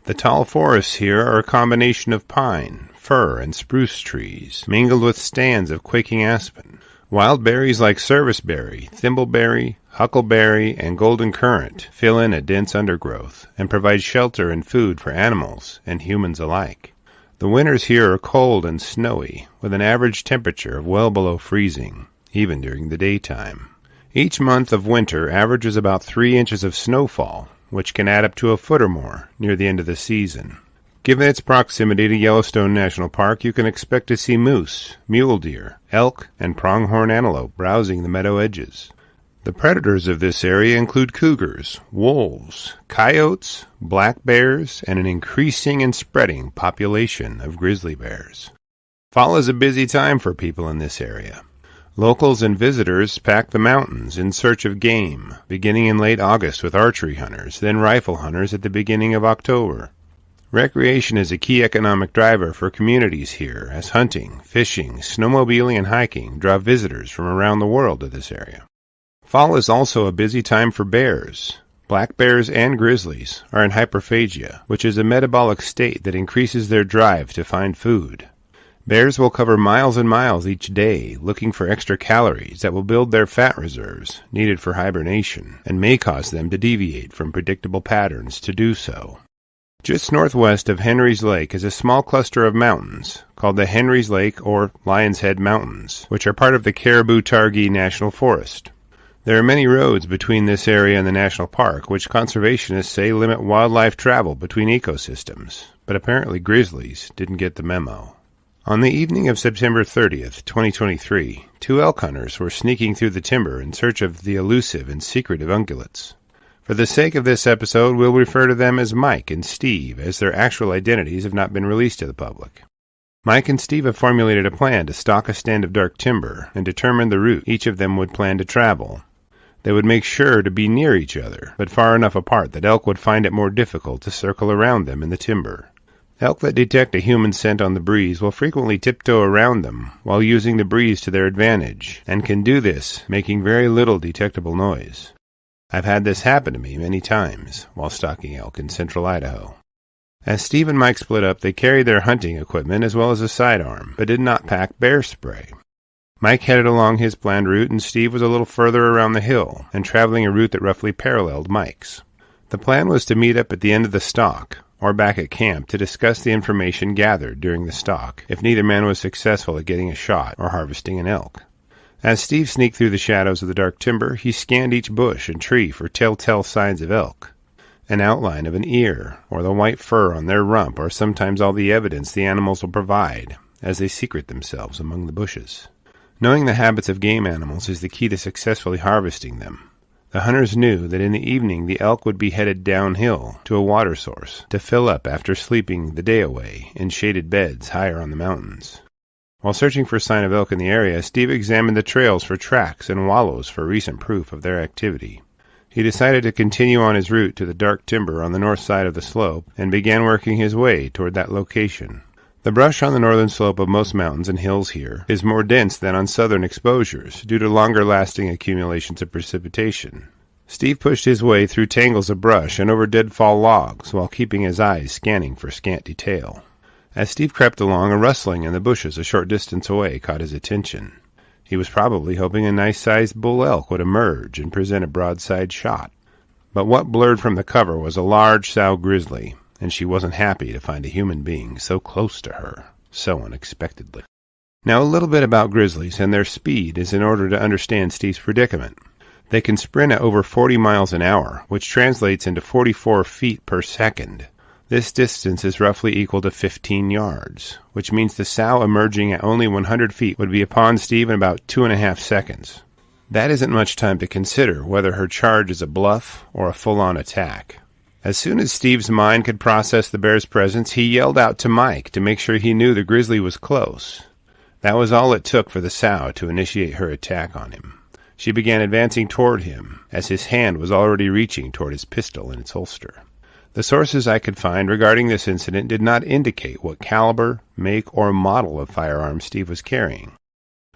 The tall forests here are a combination of pine, fir, and spruce trees, mingled with stands of quaking aspen. Wild berries like serviceberry, thimbleberry, huckleberry, and golden currant fill in a dense undergrowth and provide shelter and food for animals and humans alike. The winters here are cold and snowy, with an average temperature of well below freezing, even during the daytime. Each month of winter averages about 3 inches of snowfall, which can add up to a foot or more near the end of the season. Given its proximity to Yellowstone National Park, you can expect to see moose, mule deer, elk, and pronghorn antelope browsing the meadow edges. The predators of this area include cougars, wolves, coyotes, black bears, and an increasing and spreading population of grizzly bears. Fall is a busy time for people in this area. Locals and visitors pack the mountains in search of game, beginning in late August with archery hunters, then rifle hunters at the beginning of October. Recreation is a key economic driver for communities here, as hunting, fishing, snowmobiling, and hiking draw visitors from around the world to this area. Fall is also a busy time for bears. Black bears and grizzlies are in hyperphagia, which is a metabolic state that increases their drive to find food. Bears will cover miles and miles each day looking for extra calories that will build their fat reserves needed for hibernation and may cause them to deviate from predictable patterns to do so. Just northwest of Henry's Lake is a small cluster of mountains called the Henry's Lake or Lion's Head Mountains, which are part of the Caribou-Targhee National Forest. There are many roads between this area and the national park, which conservationists say limit wildlife travel between ecosystems, but apparently grizzlies didn't get the memo. On the evening of September 30th, 2023, 2 elk hunters were sneaking through the timber in search of the elusive and secretive ungulates. For the sake of this episode, we'll refer to them as Mike and Steve, as their actual identities have not been released to the public. Mike and Steve have formulated a plan to stalk a stand of dark timber and determine the route each of them would plan to travel. They would make sure to be near each other, but far enough apart that elk would find it more difficult to circle around them in the timber. Elk that detect a human scent on the breeze will frequently tiptoe around them while using the breeze to their advantage, and can do this making very little detectable noise. I've had this happen to me many times while stalking elk in central Idaho. As Steve and Mike split up, they carried their hunting equipment as well as a sidearm, but did not pack bear spray. Mike headed along his planned route, and Steve was a little further around the hill and traveling a route that roughly paralleled Mike's. The plan was to meet up at the end of the stalk, or back at camp to discuss the information gathered during the stalk, if neither man was successful at getting a shot or harvesting an elk. As Steve sneaked through the shadows of the dark timber, he scanned each bush and tree for telltale signs of elk. An outline of an ear or the white fur on their rump are sometimes all the evidence the animals will provide as they secret themselves among the bushes. Knowing the habits of game animals is the key to successfully harvesting them. The hunters knew that in the evening the elk would be headed downhill to a water source to fill up after sleeping the day away in shaded beds higher on the mountains. While searching for sign of elk in the area, Steve examined the trails for tracks and wallows for recent proof of their activity. He decided to continue on his route to the dark timber on the north side of the slope and began working his way toward that location. The brush on the northern slope of most mountains and hills here is more dense than on southern exposures due to longer-lasting accumulations of precipitation. Steve pushed his way through tangles of brush and over deadfall logs while keeping his eyes scanning for scant detail. As Steve crept along, a rustling in the bushes a short distance away caught his attention. He was probably hoping a nice-sized bull elk would emerge and present a broadside shot. But what blurred from the cover was a large sow grizzly, and she wasn't happy to find a human being so close to her, so unexpectedly. Now a little bit about grizzlies and their speed is in order to understand Steve's predicament. They can sprint at over 40 miles an hour, which translates into 44 feet per second. This distance is roughly equal to 15 yards, which means the sow emerging at only 100 feet would be upon Steve in about 2.5 seconds. That isn't much time to consider whether her charge is a bluff or a full-on attack. As soon as Steve's mind could process the bear's presence, he yelled out to Mike to make sure he knew the grizzly was close. That was all it took for the sow to initiate her attack on him. She began advancing toward him, as his hand was already reaching toward his pistol in its holster. The sources I could find regarding this incident did not indicate what caliber, make, or model of firearm Steve was carrying.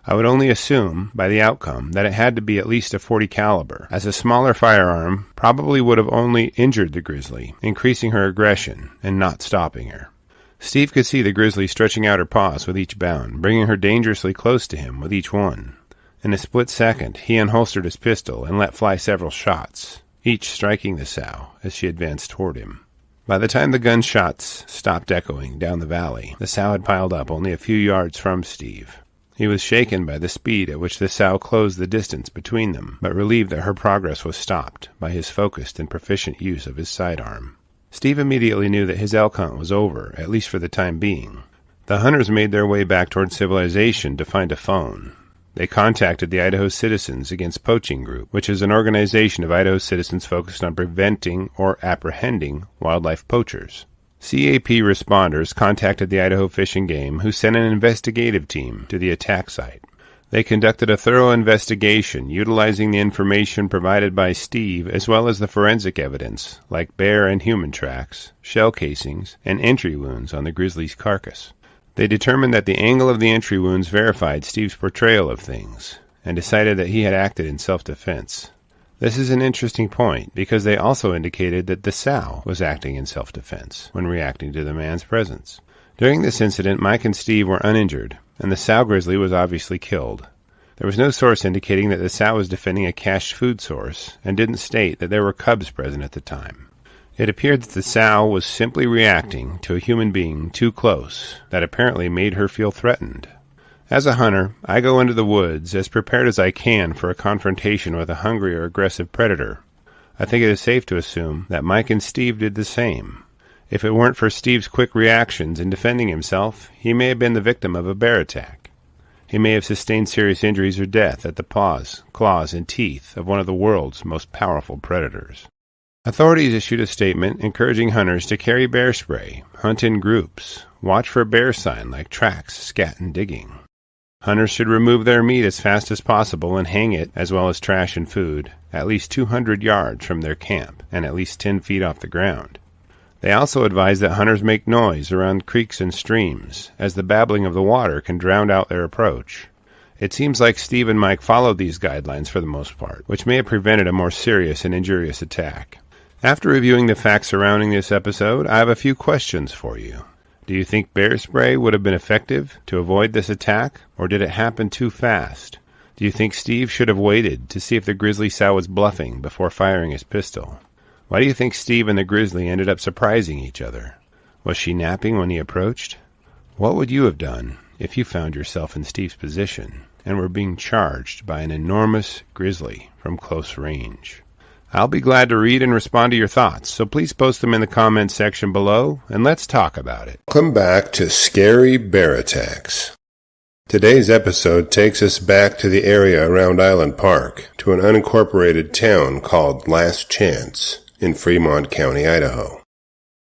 I would only assume, by the outcome, that it had to be at least a .40 caliber, as a smaller firearm probably would have only injured the grizzly, increasing her aggression and not stopping her. Steve could see the grizzly stretching out her paws with each bound, bringing her dangerously close to him with each one. In a split second, he unholstered his pistol and let fly several shots, each striking the sow as she advanced toward him. By the time the gunshots stopped echoing down the valley, the sow had piled up only a few yards from Steve. He was shaken by the speed at which the sow closed the distance between them, but relieved that her progress was stopped by his focused and proficient use of his sidearm. Steve immediately knew that his elk hunt was over, at least for the time being. The hunters made their way back toward civilization to find a phone. They contacted the Idaho Citizens Against Poaching Group, which is an organization of Idaho citizens focused on preventing or apprehending wildlife poachers. CAP responders contacted the Idaho Fish and Game, who sent an investigative team to the attack site. They conducted a thorough investigation, utilizing the information provided by Steve as well as the forensic evidence, like bear and human tracks, shell casings, and entry wounds on the grizzly's carcass. They determined that the angle of the entry wounds verified Steve's portrayal of things, and decided that he had acted in self-defense. This is an interesting point, because they also indicated that the sow was acting in self-defense when reacting to the man's presence. During this incident, Mike and Steve were uninjured, and the sow grizzly was obviously killed. There was no source indicating that the sow was defending a cached food source, and didn't state that there were cubs present at the time. It appeared that the sow was simply reacting to a human being too close that apparently made her feel threatened. As a hunter, I go into the woods as prepared as I can for a confrontation with a hungry or aggressive predator. I think it is safe to assume that Mike and Steve did the same. If it weren't for Steve's quick reactions in defending himself, he may have been the victim of a bear attack. He may have sustained serious injuries or death at the paws, claws, and teeth of one of the world's most powerful predators. Authorities issued a statement encouraging hunters to carry bear spray, hunt in groups, watch for bear sign like tracks, scat, and digging. Hunters should remove their meat as fast as possible and hang it, as well as trash and food, at least 200 yards from their camp and at least 10 feet off the ground. They also advise that hunters make noise around creeks and streams, as the babbling of the water can drown out their approach. It seems like Steve and Mike followed these guidelines for the most part, which may have prevented a more serious and injurious attack. After reviewing the facts surrounding this episode, I have a few questions for you. Do you think bear spray would have been effective to avoid this attack, or did it happen too fast? Do you think Steve should have waited to see if the grizzly sow was bluffing before firing his pistol? Why do you think Steve and the grizzly ended up surprising each other? Was she napping when he approached? What would you have done if you found yourself in Steve's position and were being charged by an enormous grizzly from close range? I'll be glad to read and respond to your thoughts, so please post them in the comments section below, and let's talk about it. Welcome back to Scary Bear Attacks. Today's episode takes us back to the area around Island Park, to an unincorporated town called Last Chance in Fremont County, Idaho.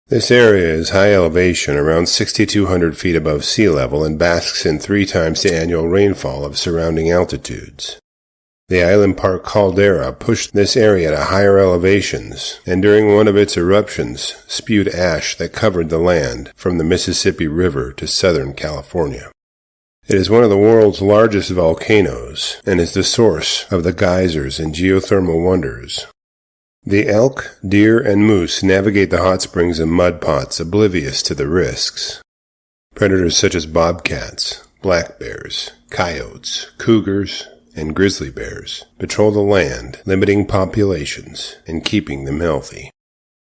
This area is high elevation, around 6,200 feet above sea level, and basks in 3 times the annual rainfall of surrounding altitudes. The Island Park caldera pushed this area to higher elevations, and during one of its eruptions, spewed ash that covered the land from the Mississippi River to southern California. It is one of the world's largest volcanoes, and is the source of the geysers and geothermal wonders. The elk, deer, and moose navigate the hot springs and mud pots, oblivious to the risks. Predators such as bobcats, black bears, coyotes, cougars, and grizzly bears patrol the land, limiting populations and keeping them healthy.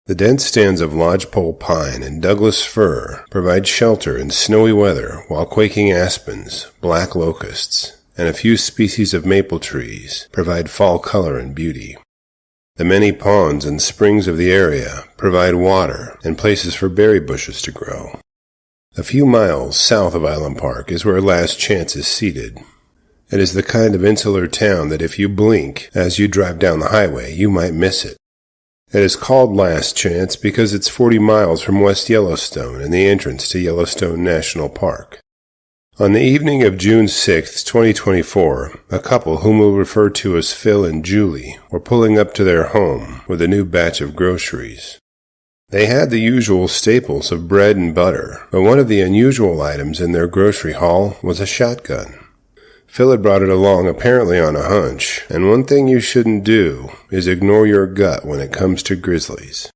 The dense stands of lodgepole pine and Douglas fir provide shelter in snowy weather, while quaking aspens, black locusts, and a few species of maple trees provide fall color and beauty. The many ponds and springs of the area provide water and places for berry bushes to grow. A few miles south of Island Park is where Last Chance is seated. It is the kind of insular town that if you blink as you drive down the highway, you might miss it. It is called Last Chance because it's 40 miles from West Yellowstone and the entrance to Yellowstone National Park. On the evening of June 6, 2024, a couple whom we'll refer to as Phil and Julie were pulling up to their home with a new batch of groceries. They had the usual staples of bread and butter, but one of the unusual items in their grocery haul was a shotgun. Phil had brought it along apparently on a hunch, and one thing you shouldn't do is ignore your gut when it comes to grizzlies.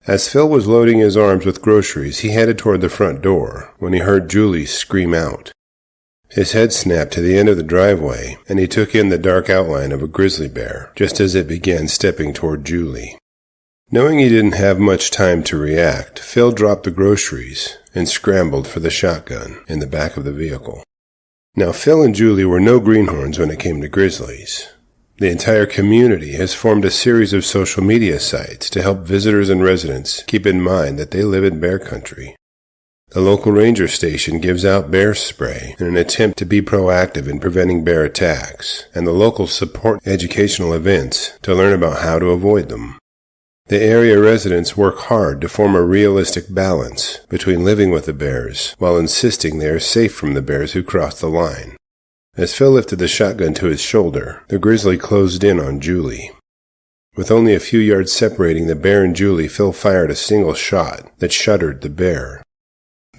As Phil was loading his arms with groceries, he headed toward the front door when he heard Julie scream out. His head snapped to the end of the driveway, and he took in the dark outline of a grizzly bear just as it began stepping toward Julie. Knowing he didn't have much time to react, Phil dropped the groceries and scrambled for the shotgun in the back of the vehicle. Now, Phil and Julie were no greenhorns when it came to grizzlies. The entire community has formed a series of social media sites to help visitors and residents keep in mind that they live in bear country. The local ranger station gives out bear spray in an attempt to be proactive in preventing bear attacks, and the locals support educational events to learn about how to avoid them. The area residents work hard to form a realistic balance between living with the bears while insisting they are safe from the bears who cross the line. As Phil lifted the shotgun to his shoulder, the grizzly closed in on Julie. With only a few yards separating the bear and Julie, Phil fired a single shot that shuddered the bear.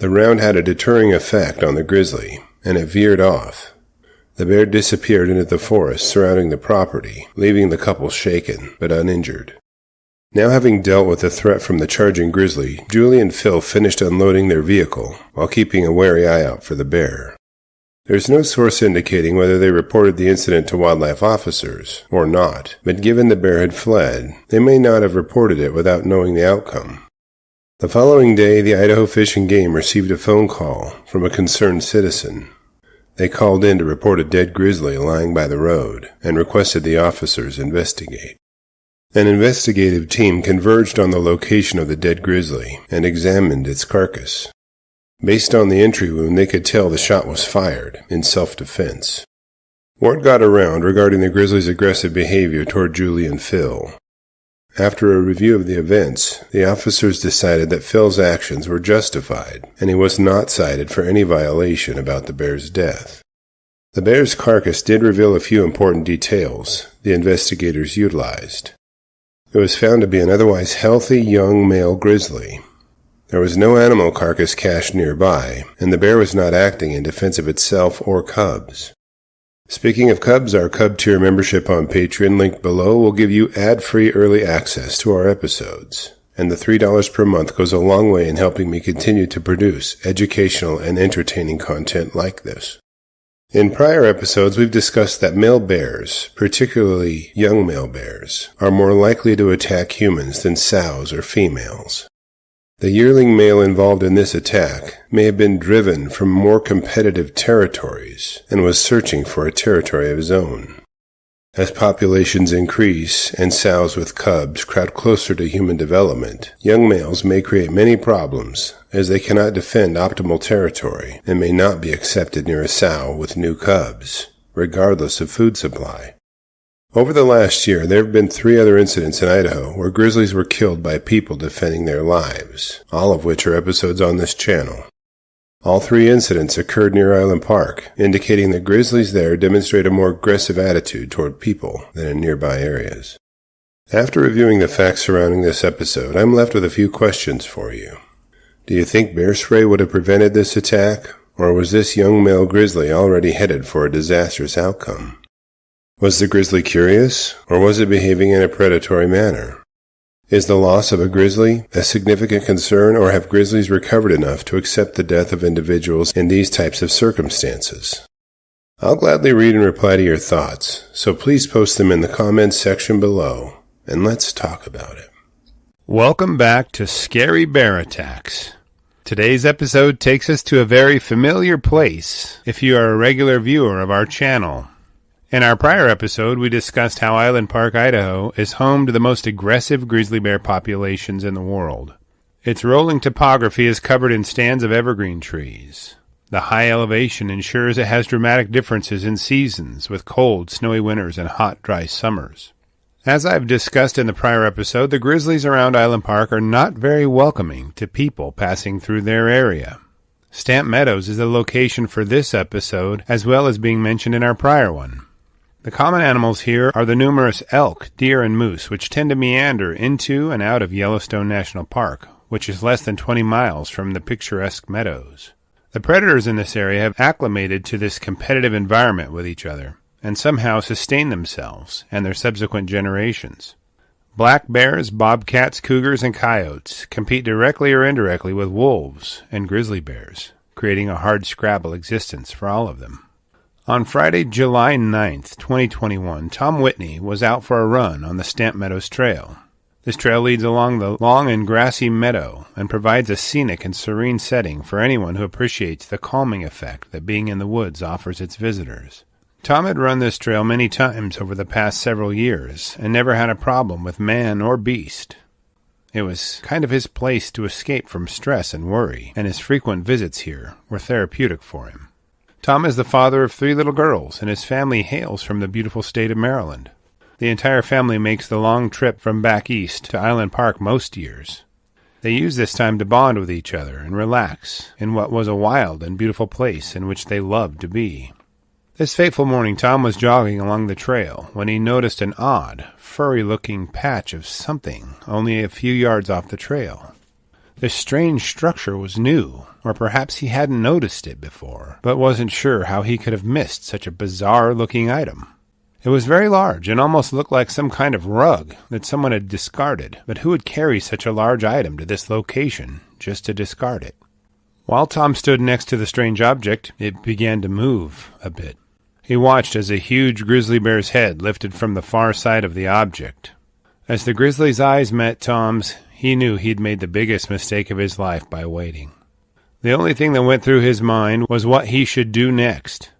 The round had a deterring effect on the grizzly, and it veered off. The bear disappeared into the forest surrounding the property, leaving the couple shaken but uninjured. Now, having dealt with the threat from the charging grizzly, Julie and Phil finished unloading their vehicle while keeping a wary eye out for the bear. There's no source indicating whether they reported the incident to wildlife officers or not, but given the bear had fled, they may not have reported it without knowing the outcome. The following day, the Idaho Fish and Game received a phone call from a concerned citizen. They called in to report a dead grizzly lying by the road and requested the officers investigate. An investigative team converged on the location of the dead grizzly and examined its carcass. Based on the entry wound, they could tell the shot was fired in self-defense. Word got around regarding the grizzly's aggressive behavior toward Julie and Phil. After a review of the events, the officers decided that Phil's actions were justified, and he was not cited for any violation about the bear's death. The bear's carcass did reveal a few important details the investigators utilized. It was found to be an otherwise healthy young male grizzly. There was no animal carcass cached nearby, and the bear was not acting in defense of itself or cubs. Speaking of cubs, our Cub Tier membership on Patreon, linked below, will give you ad-free early access to our episodes, and the $3 per month goes a long way in helping me continue to produce educational and entertaining content like this. In prior episodes, we've discussed that male bears, particularly young male bears, are more likely to attack humans than sows or females. The yearling male involved in this attack may have been driven from more competitive territories and was searching for a territory of his own. As populations increase and sows with cubs crowd closer to human development, young males may create many problems as they cannot defend optimal territory and may not be accepted near a sow with new cubs, regardless of food supply. Over the last year, there have been 3 other incidents in Idaho where grizzlies were killed by people defending their lives, all of which are episodes on this channel. All 3 incidents occurred near Island Park, indicating that grizzlies there demonstrate a more aggressive attitude toward people than in nearby areas. After reviewing the facts surrounding this episode, I'm left with a few questions for you. Do you think bear spray would have prevented this attack, or was this young male grizzly already headed for a disastrous outcome? Was the grizzly curious, or was it behaving in a predatory manner? Is the loss of a grizzly a significant concern, or have grizzlies recovered enough to accept the death of individuals in these types of circumstances? I'll gladly read and reply to your thoughts, so please post them in the comments section below, and let's talk about it. Welcome back to Scary Bear Attacks. Today's episode takes us to a very familiar place if you are a regular viewer of our channel. In our prior episode, we discussed how Island Park, Idaho is home to the most aggressive grizzly bear populations in the world. Its rolling topography is covered in stands of evergreen trees. The high elevation ensures it has dramatic differences in seasons, with cold, snowy winters and hot, dry summers. As I've discussed in the prior episode, the grizzlies around Island Park are not very welcoming to people passing through their area. Stamp Meadows is the location for this episode, as well as being mentioned in our prior one. The common animals here are the numerous elk, deer, and moose, which tend to meander into and out of Yellowstone National Park, which is less than 20 miles from the picturesque meadows. The predators in this area have acclimated to this competitive environment with each other, and somehow sustain themselves and their subsequent generations. Black bears, bobcats, cougars, and coyotes compete directly or indirectly with wolves and grizzly bears, creating a hard-scrabble existence for all of them. On Friday, July 9th, 2021, Tom Whitney was out for a run on the Stamp Meadows Trail. This trail leads along the long and grassy meadow and provides a scenic and serene setting for anyone who appreciates the calming effect that being in the woods offers its visitors. Tom had run this trail many times over the past several years and never had a problem with man or beast. It was kind of his place to escape from stress and worry, and his frequent visits here were therapeutic for him. Tom is the father of 3 little girls, and his family hails from the beautiful state of Maryland. The entire family makes the long trip from back east to Island Park most years. They use this time to bond with each other and relax in what was a wild and beautiful place in which they loved to be. This fateful morning, Tom was jogging along the trail when he noticed an odd, furry-looking patch of something only a few yards off the trail. This strange structure was new, or perhaps he hadn't noticed it before, but wasn't sure how he could have missed such a bizarre-looking item. It was very large and almost looked like some kind of rug that someone had discarded, but who would carry such a large item to this location just to discard it? While Tom stood next to the strange object, it began to move a bit. He watched as a huge grizzly bear's head lifted from the far side of the object. As the grizzly's eyes met Tom's, he knew he'd made the biggest mistake of his life by waiting. The only thing that went through his mind was what he should do next.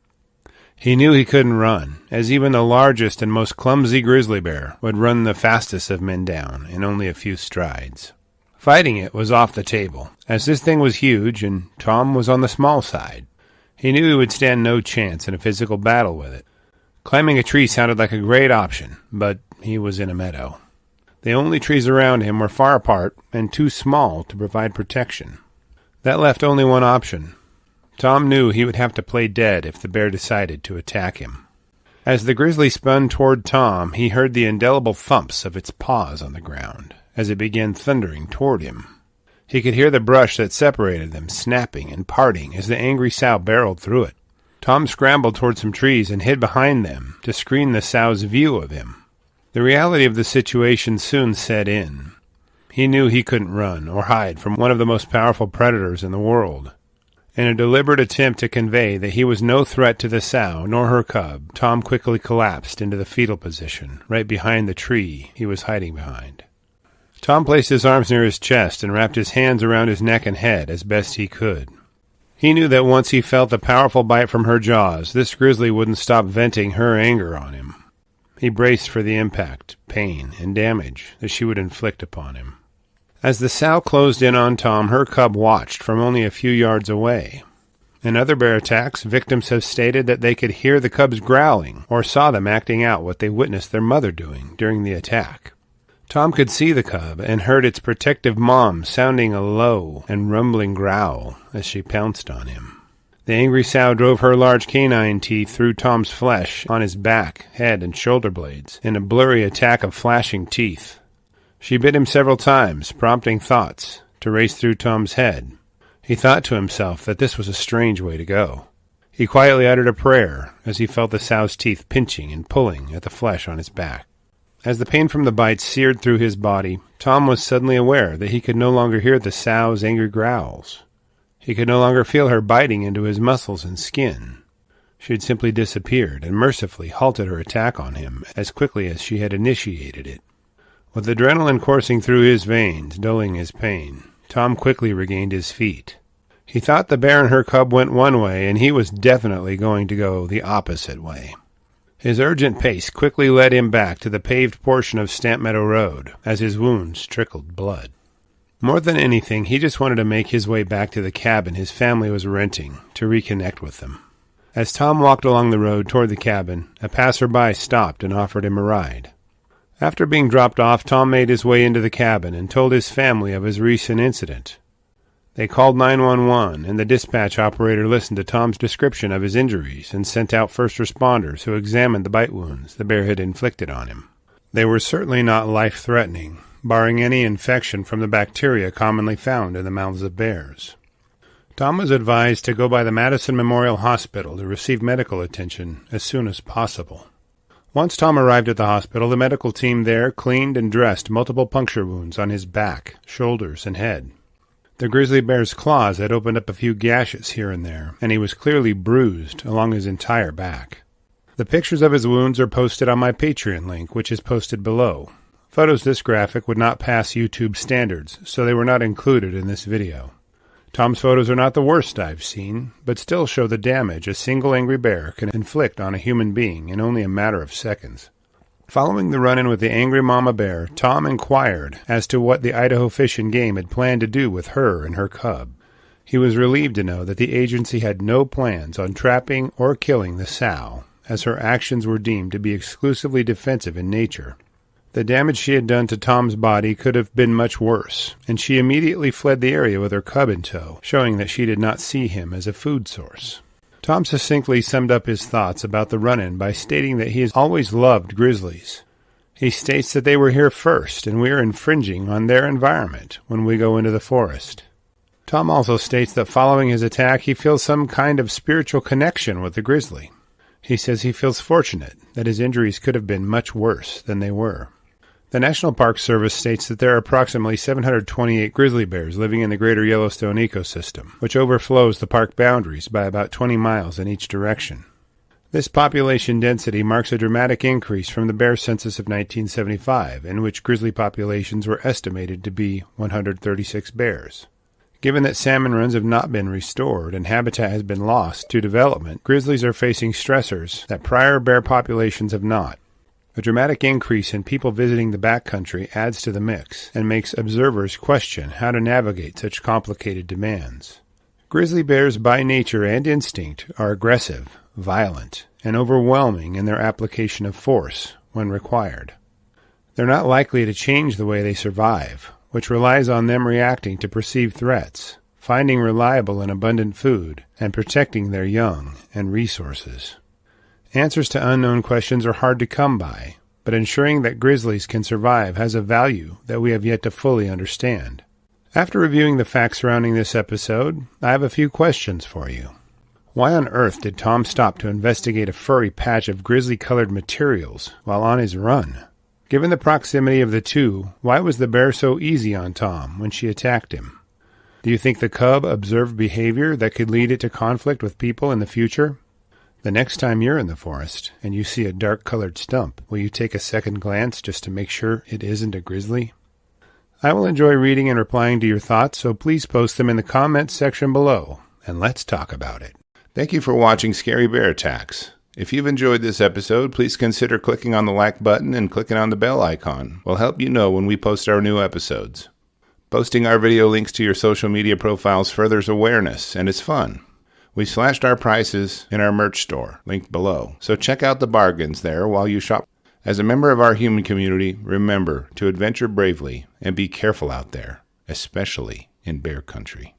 He knew he couldn't run, as even the largest and most clumsy grizzly bear would run the fastest of men down in only a few strides. Fighting it was off the table, as this thing was huge and Tom was on the small side. He knew he would stand no chance in a physical battle with it. Climbing a tree sounded like a great option, but he was in a meadow. The only trees around him were far apart and too small to provide protection. That left only one option. Tom knew he would have to play dead if the bear decided to attack him. As the grizzly spun toward Tom, he heard the indelible thumps of its paws on the ground as it began thundering toward him. He could hear the brush that separated them snapping and parting as the angry sow barreled through it. Tom scrambled toward some trees and hid behind them to screen the sow's view of him. The reality of the situation soon set in. He knew he couldn't run or hide from one of the most powerful predators in the world. In a deliberate attempt to convey that he was no threat to the sow nor her cub, Tom quickly collapsed into the fetal position, right behind the tree he was hiding behind. Tom placed his arms near his chest and wrapped his hands around his neck and head as best he could. He knew that once he felt the powerful bite from her jaws, this grizzly wouldn't stop venting her anger on him. He braced for the impact, pain, and damage that she would inflict upon him. As the sow closed in on Tom, her cub watched from only a few yards away. In other bear attacks, victims have stated that they could hear the cubs growling or saw them acting out what they witnessed their mother doing during the attack. Tom could see the cub and heard its protective mom sounding a low and rumbling growl as she pounced on him. The angry sow drove her large canine teeth through Tom's flesh on his back, head, and shoulder blades in a blurry attack of flashing teeth. She bit him several times, prompting thoughts to race through Tom's head. He thought to himself that this was a strange way to go. He quietly uttered a prayer as he felt the sow's teeth pinching and pulling at the flesh on his back. As the pain from the bite seared through his body, Tom was suddenly aware that he could no longer hear the sow's angry growls. He could no longer feel her biting into his muscles and skin. She had simply disappeared and mercifully halted her attack on him as quickly as she had initiated it. With adrenaline coursing through his veins, dulling his pain, Tom quickly regained his feet. He thought the bear and her cub went one way, and he was definitely going to go the opposite way. His urgent pace quickly led him back to the paved portion of Stamp Meadow Road, as his wounds trickled blood. More than anything, he just wanted to make his way back to the cabin his family was renting to reconnect with them. As Tom walked along the road toward the cabin, a passerby stopped and offered him a ride. After being dropped off, Tom made his way into the cabin and told his family of his recent incident. They called 911, and the dispatch operator listened to Tom's description of his injuries and sent out first responders who examined the bite wounds the bear had inflicted on him. They were certainly not life-threatening, barring any infection from the bacteria commonly found in the mouths of bears. Tom was advised to go by the Madison Memorial Hospital to receive medical attention as soon as possible. Once Tom arrived at the hospital, the medical team there cleaned and dressed multiple puncture wounds on his back, shoulders, and head. The grizzly bear's claws had opened up a few gashes here and there, and he was clearly bruised along his entire back. The pictures of his wounds are posted on my Patreon link, which is posted below. Photos this graphic would not pass YouTube standards, so they were not included in this video. Tom's photos are not the worst I've seen, but still show the damage a single angry bear can inflict on a human being in only a matter of seconds. Following the run-in with the angry mama bear, Tom inquired as to what the Idaho Fish and Game had planned to do with her and her cub. He was relieved to know that the agency had no plans on trapping or killing the sow, as her actions were deemed to be exclusively defensive in nature. The damage she had done to Tom's body could have been much worse, and she immediately fled the area with her cub in tow, showing that she did not see him as a food source. Tom succinctly summed up his thoughts about the run-in by stating that he has always loved grizzlies. He states that they were here first, and we are infringing on their environment when we go into the forest. Tom also states that following his attack, he feels some kind of spiritual connection with the grizzly. He says he feels fortunate that his injuries could have been much worse than they were. The National Park Service states that there are approximately 728 grizzly bears living in the greater Yellowstone ecosystem, which overflows the park boundaries by about 20 miles in each direction. This population density marks a dramatic increase from the bear census of 1975, in which grizzly populations were estimated to be 136 bears. Given that salmon runs have not been restored and habitat has been lost to development, grizzlies are facing stressors that prior bear populations have not. A dramatic increase in people visiting the backcountry adds to the mix and makes observers question how to navigate such complicated demands. Grizzly bears by nature and instinct are aggressive, violent, and overwhelming in their application of force when required. They're not likely to change the way they survive, which relies on them reacting to perceived threats, finding reliable and abundant food, and protecting their young and resources. Answers to unknown questions are hard to come by, but ensuring that grizzlies can survive has a value that we have yet to fully understand. After reviewing the facts surrounding this episode, I have a few questions for you. Why on earth did Tom stop to investigate a furry patch of grizzly-colored materials while on his run? Given the proximity of the two, why was the bear so easy on Tom when she attacked him? Do you think the cub observed behavior that could lead it to conflict with people in the future? The next time you're in the forest and you see a dark-colored stump, will you take a second glance just to make sure it isn't a grizzly? I will enjoy reading and replying to your thoughts, so please post them in the comments section below, and let's talk about it. Thank you for watching Scary Bear Attacks. If you've enjoyed this episode, please consider clicking on the like button and clicking on the bell icon. We'll help you know when we post our new episodes. Posting our video links to your social media profiles furthers awareness, and it's fun. We slashed our prices in our merch store, linked below, so check out the bargains there while you shop. As a member of our human community, remember to adventure bravely and be careful out there, especially in bear country.